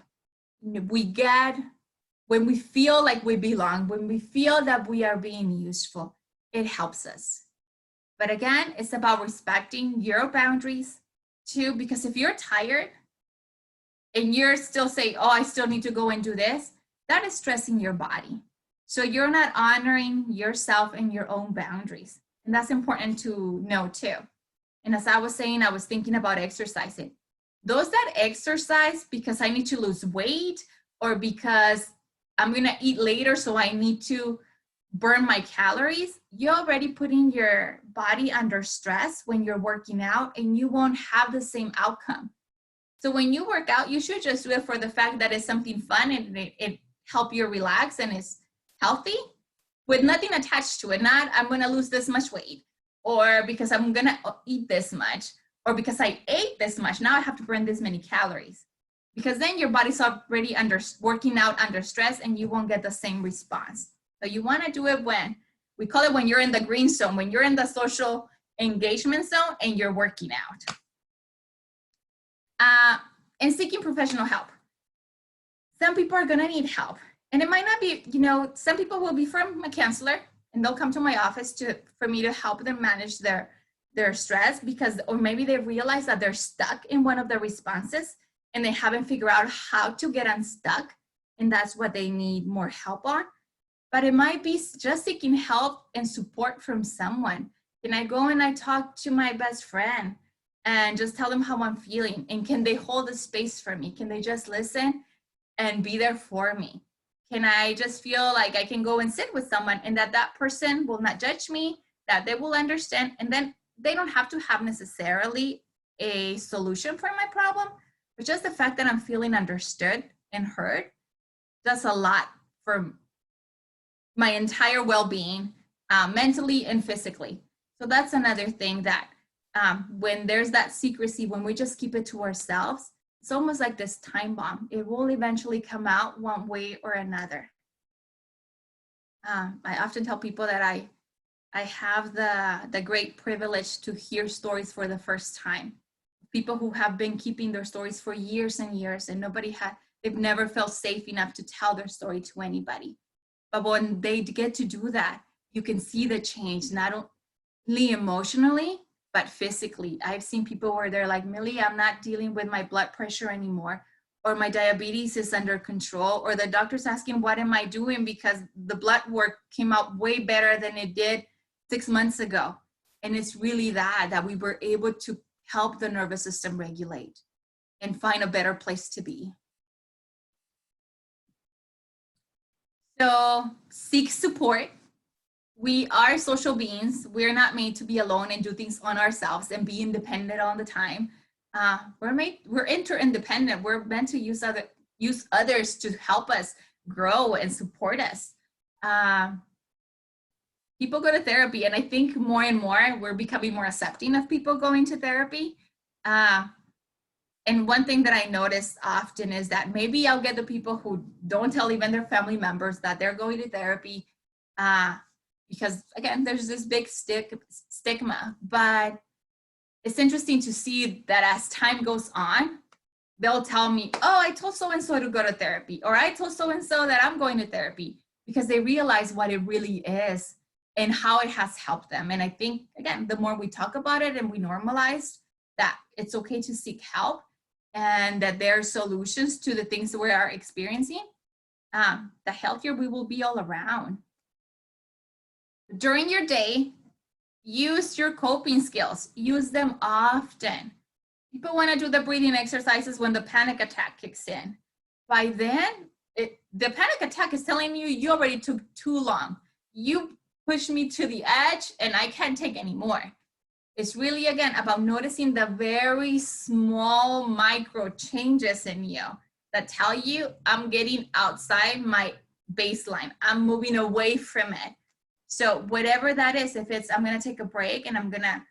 When we feel like we belong, when we feel that we are being useful, it helps us. But again, it's about respecting your boundaries too, because if you're tired, and you're still saying, oh, I still need to go and do this, that is stressing your body. So you're not honoring yourself and your own boundaries. And that's important to know too. And as I was saying, I was thinking about exercising. Those that exercise because I need to lose weight or because I'm gonna eat later, so I need to burn my calories, you're already putting your body under stress when you're working out and you won't have the same outcome. So when you work out, you should just do it for the fact that it's something fun and it help you relax and it's healthy with nothing attached to it. Not, I'm going to lose this much weight, or because I'm going to eat this much, or because I ate this much, now I have to burn this many calories. Because then your body's already working out under stress and you won't get the same response. So you want to do it when, we call it when you're in the green zone, when you're in the social engagement zone and you're working out. And seeking professional help. Some people are gonna need help. And it might not be, you know, some people will be from a counselor and they'll come to my office for me to help them manage their stress because, or maybe they realize that they're stuck in one of their responses and they haven't figured out how to get unstuck. And that's what they need more help on. But it might be just seeking help and support from someone. Can I go and I talk to my best friend and just tell them how I'm feeling? And can they hold the space for me? Can they just listen and be there for me? Can I just feel like I can go and sit with someone and that person will not judge me, that they will understand, and then they don't have to have necessarily a solution for my problem, but just the fact that I'm feeling understood and heard does a lot for my entire well-being, mentally and physically. So that's another thing that when there's that secrecy, when we just keep it to ourselves, it's almost like this time bomb. It will eventually come out one way or another. I often tell people that I have the great privilege to hear stories for the first time. People who have been keeping their stories for years and years and they've never felt safe enough to tell their story to anybody. But when they get to do that, you can see the change, not only emotionally, but physically. I've seen people where they're like, Millie, I'm not dealing with my blood pressure anymore, or my diabetes is under control, or the doctor's asking, what am I doing? Because the blood work came out way better than it did 6 months ago. And it's really that we were able to help the nervous system regulate and find a better place to be. So seek support. We are social beings. We're not made to be alone and do things on ourselves and be independent all the time. We're interdependent. We're meant to use others to help us grow and support us. People go to therapy, and I think more and more we're becoming more accepting of people going to therapy. And one thing that I notice often is that maybe I'll get the people who don't tell even their family members that they're going to therapy. Because again, there's this big stigma, but it's interesting to see that as time goes on, they'll tell me, oh, I told so-and-so to go to therapy, or I told so-and-so that I'm going to therapy, because they realize what it really is and how it has helped them. And I think, again, the more we talk about it and we normalize that it's okay to seek help and that there are solutions to the things that we are experiencing, the healthier we will be all around. During your day, use your coping skills. Use them often. People want to do the breathing exercises when the panic attack kicks in. By then, the panic attack is telling you, you already took too long. You pushed me to the edge and I can't take any more. It's really, again, about noticing the very small micro changes in you that tell you I'm getting outside my baseline. I'm moving away from it. So whatever that is, if it's I'm going to take a break and I'm going to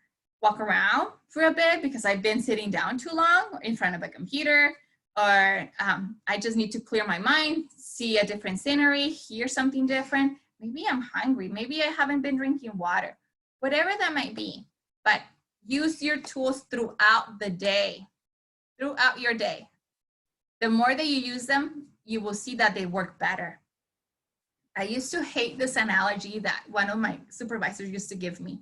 walk around for a bit because I've been sitting down too long in front of a computer, or I just need to clear my mind, see a different scenery, hear something different. Maybe I'm hungry. Maybe I haven't been drinking water, whatever that might be. But use your tools throughout the day, throughout your day. The more that you use them, you will see that they work better. I used to hate this analogy that one of my supervisors used to give me,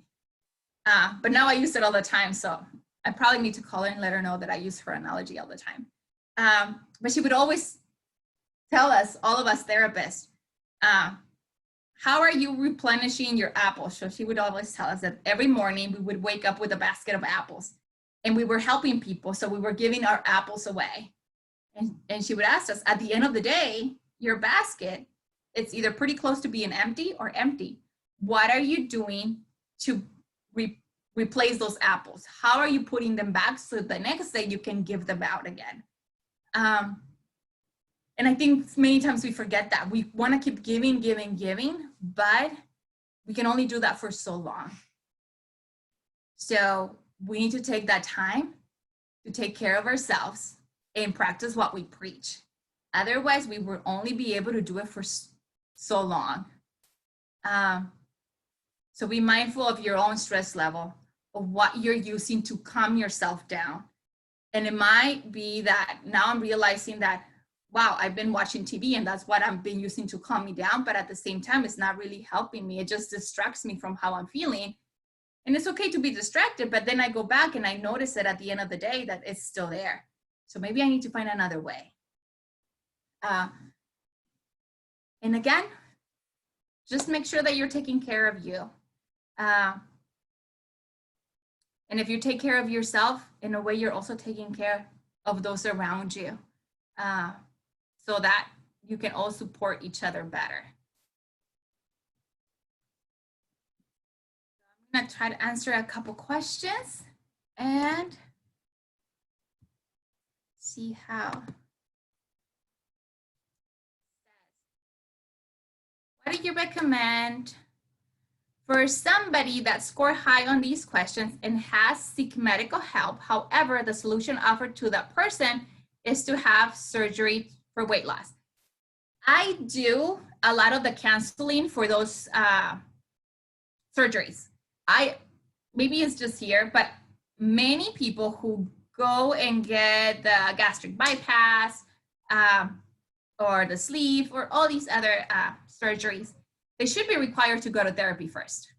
but now I use it all the time. So I probably need to call her and let her know that I use her analogy all the time. But she would always tell us, all of us therapists, how are you replenishing your apples? So she would always tell us that every morning we would wake up with a basket of apples and we were helping people. So we were giving our apples away. And she would ask us, at the end of the day, your basket, it's either pretty close to being empty or empty. What are you doing to replace those apples? How are you putting them back so the next day you can give them out again? And I think many times we forget that. We want to keep giving, but we can only do that for so long. So we need to take that time to take care of ourselves and practice what we preach. Otherwise, we will only be able to do it for so long. So be mindful of your own stress level, of what you're using to calm yourself down. And it might be that now I'm realizing that, wow, I've been watching TV and that's what I've been using to calm me down. But at the same time, it's not really helping me. It just distracts me from how I'm feeling. And it's okay to be distracted, but then I go back and I notice that at the end of the day that it's still there. So maybe I need to find another way. And again, just make sure that you're taking care of you. And if you take care of yourself, in a way, you're also taking care of those around you, so that you can all support each other better. I'm gonna try to answer a couple questions and see how. What do you recommend for somebody that scored high on these questions and has seek medical help? However, the solution offered to that person is to have surgery for weight loss. I do a lot of the counseling for those surgeries. Maybe it's just here, but many people who go and get the gastric bypass or the sleeve or all these other surgeries, they should be required to go to therapy first.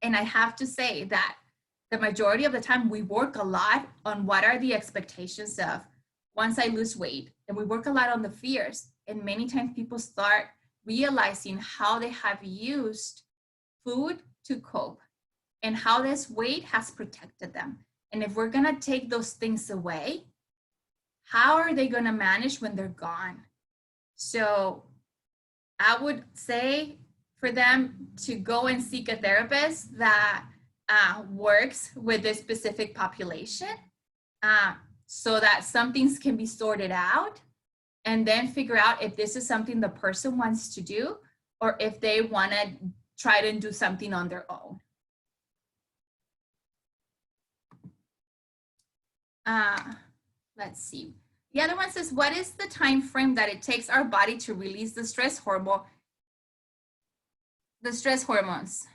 And I have to say that the majority of the time we work a lot on what are the expectations of once I lose weight, and we work a lot on the fears. And many times people start realizing how they have used food to cope and how this weight has protected them. And if we're gonna take those things away, how are they gonna manage when they're gone? So I would say for them to go and seek a therapist that works with this specific population, so that some things can be sorted out, and then figure out if this is something the person wants to do or if they want to try to do something on their own. Let's see. The other one says, what is the time frame that it takes our body to release the stress hormone? The stress hormones.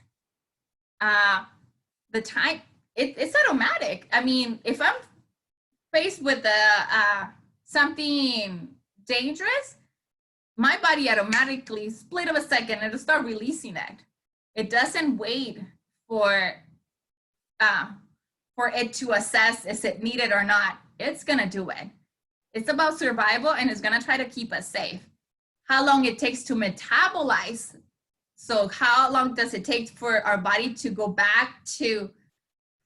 The time, it's automatic. I mean, if I'm faced with something dangerous, my body automatically, split of a second, it'll start releasing it. It doesn't wait for it to assess is it needed or not. It's gonna do it. It's about survival, and it's gonna try to keep us safe. How long it takes to metabolize, so how long does it take for our body to go back to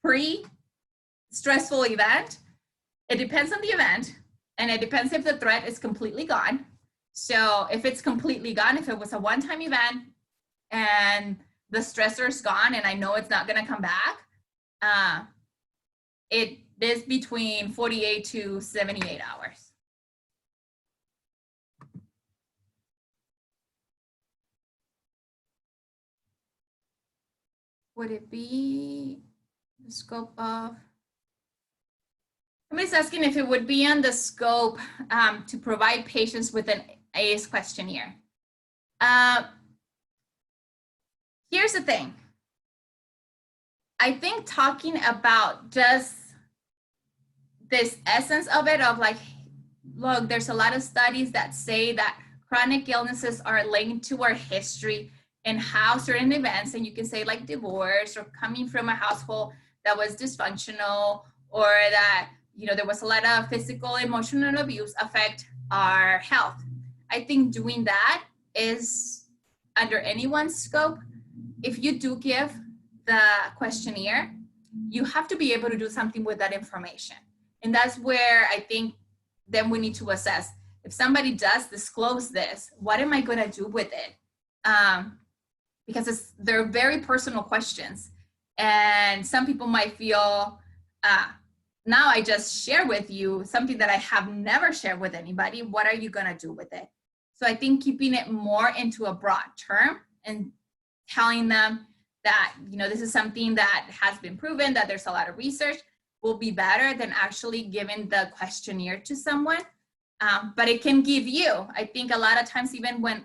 pre-stressful event? It depends on the event, and it depends if the threat is completely gone. So if it's completely gone, if it was a one-time event and the stressor is gone and I know it's not gonna come back, it is between 48 to 78 hours. Would it be the scope of, somebody's asking if it would be on the scope to provide patients with an ACE questionnaire. Here's the thing. I think talking about just this essence of it, of like, look, there's a lot of studies that say that chronic illnesses are linked to our history and how certain events, and you can say like divorce or coming from a household that was dysfunctional, or that, you know, there was a lot of physical, emotional abuse affect our health. I think doing that is under anyone's scope. If you do give the questionnaire, you have to be able to do something with that information. And that's where I think then we need to assess, if somebody does disclose this, what am I going to do with it? Because they're very personal questions. And some people might feel, now I just share with you something that I have never shared with anybody. What are you going to do with it? So I think keeping it more into a broad term and telling them that, you know, this is something that has been proven, that there's a lot of research, will be better than actually giving the questionnaire to someone. But it can give you, I think a lot of times, even when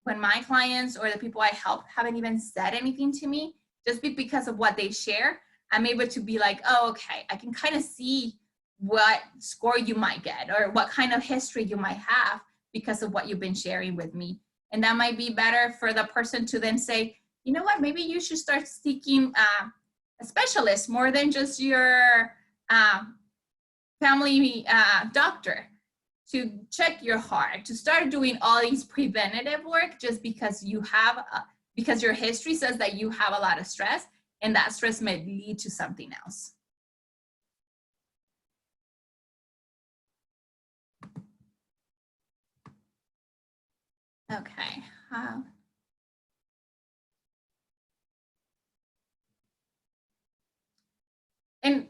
when my clients or the people I help haven't even said anything to me, just because of what they share, I'm able to be like, oh, okay, I can kind of see what score you might get or what kind of history you might have because of what you've been sharing with me. And that might be better for the person to then say, you know what, maybe you should start seeking a specialist more than just your family doctor, to check your heart, to start doing all these preventative work just because you have, because your history says that you have a lot of stress, and that stress may lead to something else. Okay. And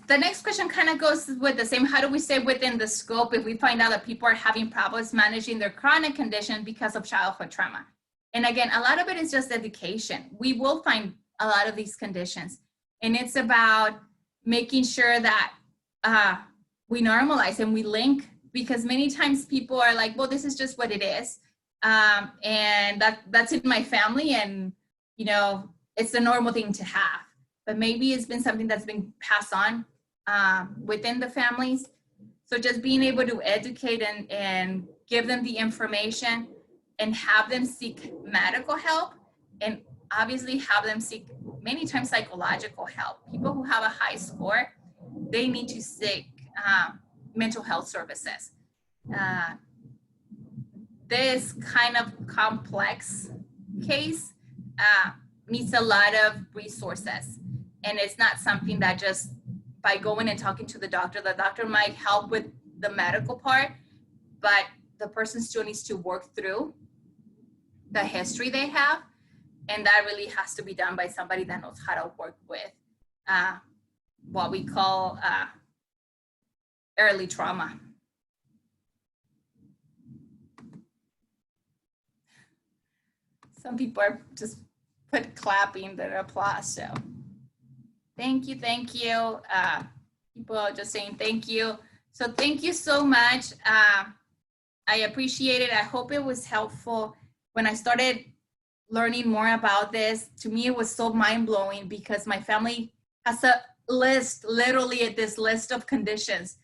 the next question kind of goes with the same. How do we stay within the scope if we find out that people are having problems managing their chronic condition because of childhood trauma? And again, a lot of it is just education. We will find a lot of these conditions, and it's about making sure that we normalize and we link, because many times people are like, well, this is just what it is. And that's in my family, and you know, it's a normal thing to have. But maybe it's been something that's been passed on within the families. So just being able to educate and give them the information and have them seek medical help, and obviously have them seek many times psychological help. People who have a high score, they need to seek mental health services. This kind of complex case needs a lot of resources. And it's not something that just by going and talking to the doctor might help with the medical part, but the person still needs to work through the history they have. And that really has to be done by somebody that knows how to work with what we call early trauma. Some people are just clapping their applause, so. Thank you, thank you. People are just saying thank you. So thank you so much. I appreciate it. I hope it was helpful. When I started learning more about this, to me it was so mind-blowing, because my family has a list, literally this list of conditions.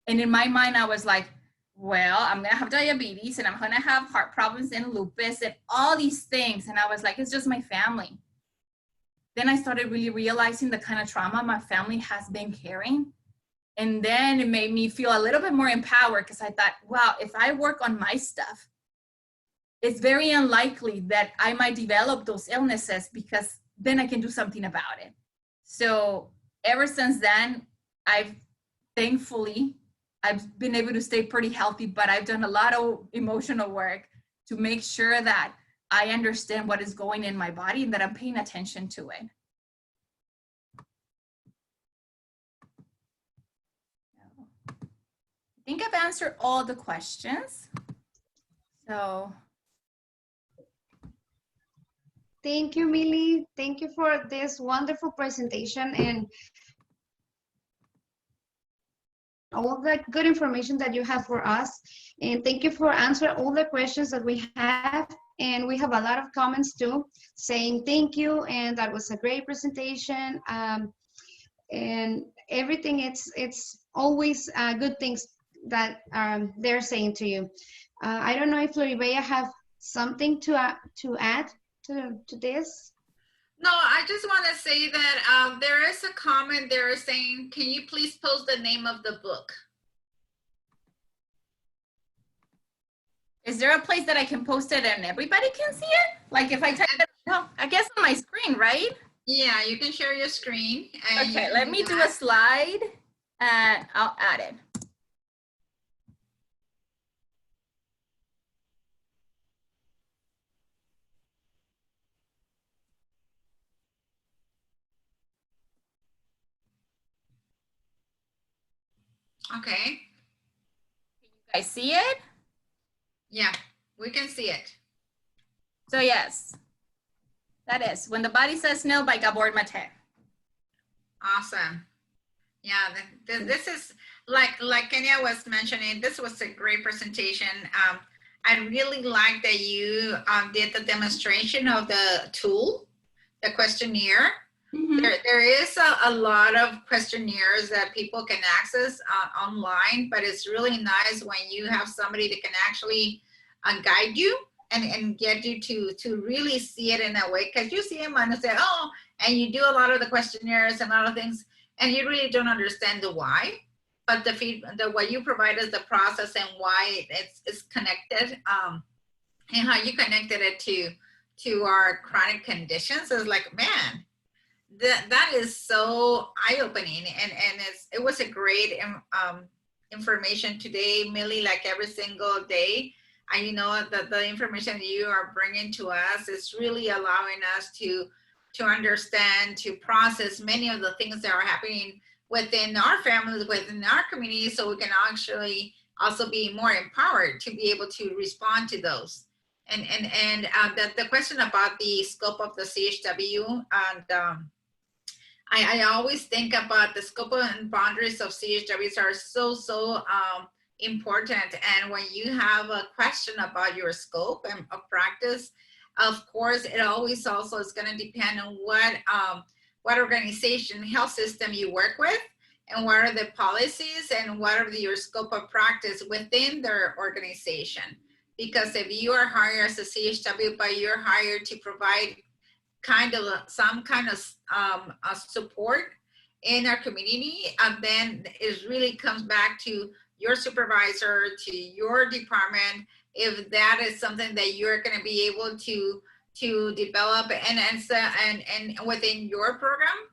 And in my mind, I was like, well, I'm gonna have diabetes, and I'm gonna have heart problems and lupus and all these things. And I was like, it's just my family. Then I started really realizing the kind of trauma my family has been carrying. And then it made me feel a little bit more empowered, because I thought, wow, if I work on my stuff, it's very unlikely that I might develop those illnesses, because then I can do something about it. So ever since then, thankfully, I've been able to stay pretty healthy, but I've done a lot of emotional work to make sure that I understand what is going in my body and that I'm paying attention to it. I think I've answered all the questions. So. Thank you, Millie. Thank you for this wonderful presentation and all the good information that you have for us. And thank you for answering all the questions that we have. And we have a lot of comments too, saying thank you, and that was a great presentation. And everything, it's always good things that they're saying to you. I don't know if Floribella have something to add to this. No, I just want to say that there is a comment there saying, can you please post the name of the book? Is there a place that I can post it and everybody can see it? Like if I type it, no, I guess on my screen, right? Yeah, you can share your screen. And Okay, let me do a slide and I'll add it. Okay. Can you guys see it? Yeah, we can see it. So yes, that is When the Body Says No by Gabor Mate. Awesome. Yeah, this is like Kenya was mentioning, this was a great presentation. I really like that you did the demonstration of the tool, the questionnaire. Mhm. There is a lot of questionnaires that people can access online, but it's really nice when you have somebody that can actually guide you and get you to really see it in a way, because you see them and say, oh, and you do a lot of the questionnaires and a lot of things, and you really don't understand the why. But the what you provide is the process and why it's connected, and how you connected it to our chronic conditions is like, man, that is so eye-opening, and it was a great information today, Millie, like every single day. And you know that the information that you are bringing to us is really allowing us to understand, to process many of the things that are happening within our families, within our community, so we can actually also be more empowered to be able to respond to those. And the question about the scope of the CHW, and I always think about the scope and boundaries of CHWs are so important. And when you have a question about your scope and of practice, of course, it always also is going to depend on what organization, health system you work with, and what are the policies and what are your scope of practice within their organization. Because if you are hired as a CHW, but you're hired to provide some kind of support in our community, and then it really comes back to your supervisor, to your department, if that is something that you're going to be able to develop and within your program,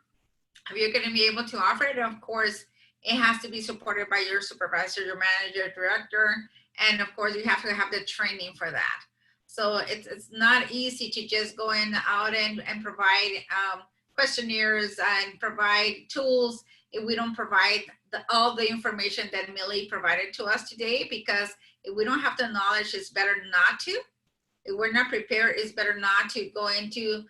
if you're going to be able to offer it. Of course, it has to be supported by your supervisor, your manager, director, and of course you have to have the training for that. So it's not easy to just go in out and provide questionnaires and provide tools if we don't provide all the information that Millie provided to us today, because if we don't have the knowledge, it's better not to. If we're not prepared, it's better not to go into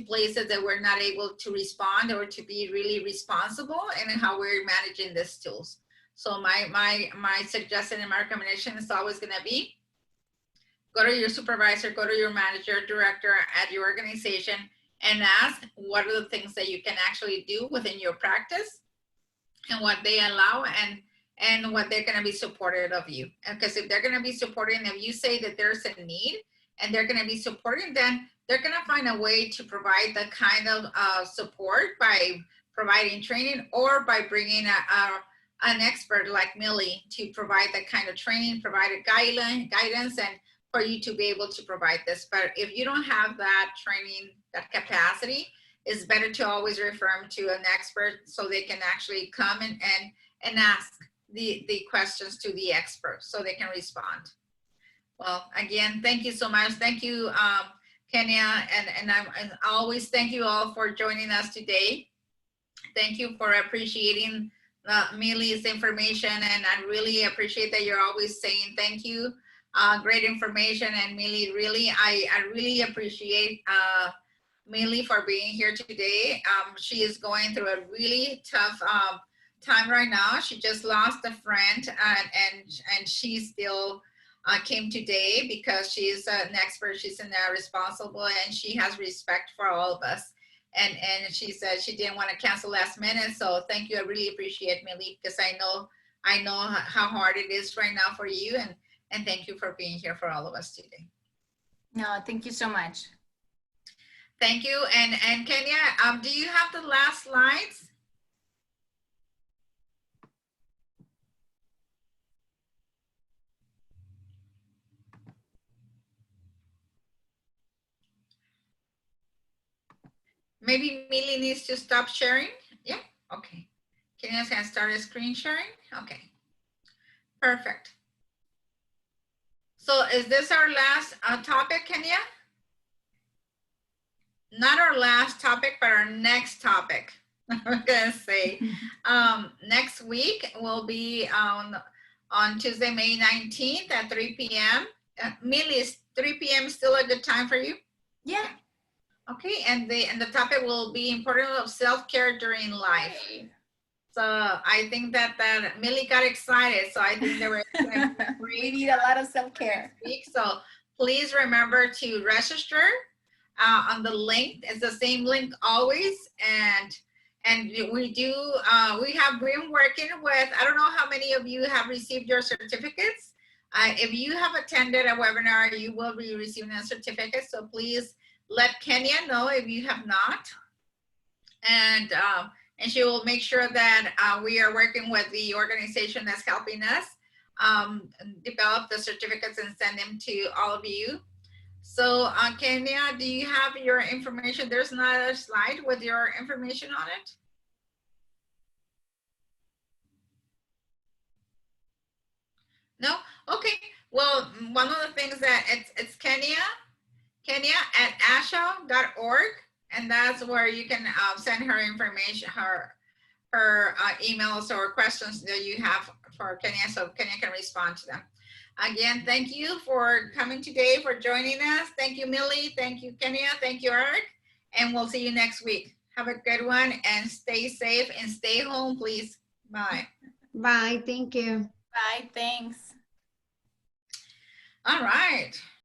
places that we're not able to respond or to be really responsible in how we're managing these tools. So my suggestion and my recommendation is always going to be, go to your supervisor, go to your manager, director at your organization, and ask what are the things that you can actually do within your practice and what they allow, and what they're going to be supportive of you. Because if they're going to be supporting, if you say that there's a need and they're going to be supporting, then they're going to find a way to provide the kind of support by providing training, or by bringing an expert like Millie to provide that kind of training, provide guidance, and for you to be able to provide this. But if you don't have that training, that capacity, it's better to always refer them to an expert so they can actually come and ask the questions to the expert so they can respond. Well, again, thank you so much. Thank you, Kenya, and I always thank you all for joining us today. Thank you for appreciating Millie's information, and I really appreciate that you're always saying thank you. Great information, and Millie, really, I really appreciate Millie for being here today. She is going through a really tough time right now. She just lost a friend, and she still came today because she's an expert, she's responsible, and she has respect for all of us. And she said she didn't want to cancel last minute. So thank you. I really appreciate Millie, because I know how hard it is right now for you, and thank you for being here for all of us today. No, thank you so much. Thank you. And Kenya, do you have the last slides? Maybe Millie needs to stop sharing. Yeah, okay. Kenya can start a screen sharing. Okay, perfect. So is this our last topic, Kenya? Not our last topic, but our next topic. I'm gonna say next week will be on Tuesday, May 19th at 3 p.m. Millie, is 3 p.m. still a good time for you? Yeah. Okay, and the topic will be importance of self-care during life. So I think that Millie got excited. So I think they were We need a lot of self-care. week. So please remember to register on the link. It's the same link always. And we do, we have been working with, I don't know how many of you have received your certificates. If you have attended a webinar, you will be receiving a certificate. So please let Kenya know if you have not. And she will make sure that we are working with the organization that's helping us develop the certificates and send them to all of you. So Kenya, do you have your information? There's another slide with your information on it. No? Okay. Well, one of the things that it's Kenya at asho.org, and that's where you can send her information, her emails or questions that you have for Kenya, so Kenya can respond to them. Again, thank you for coming today, for joining us. Thank you, Millie. Thank you, Kenya. Thank you, Eric. And we'll see you next week. Have a good one and stay safe and stay home, please. Bye. Bye, thank you. Bye, thanks. All right.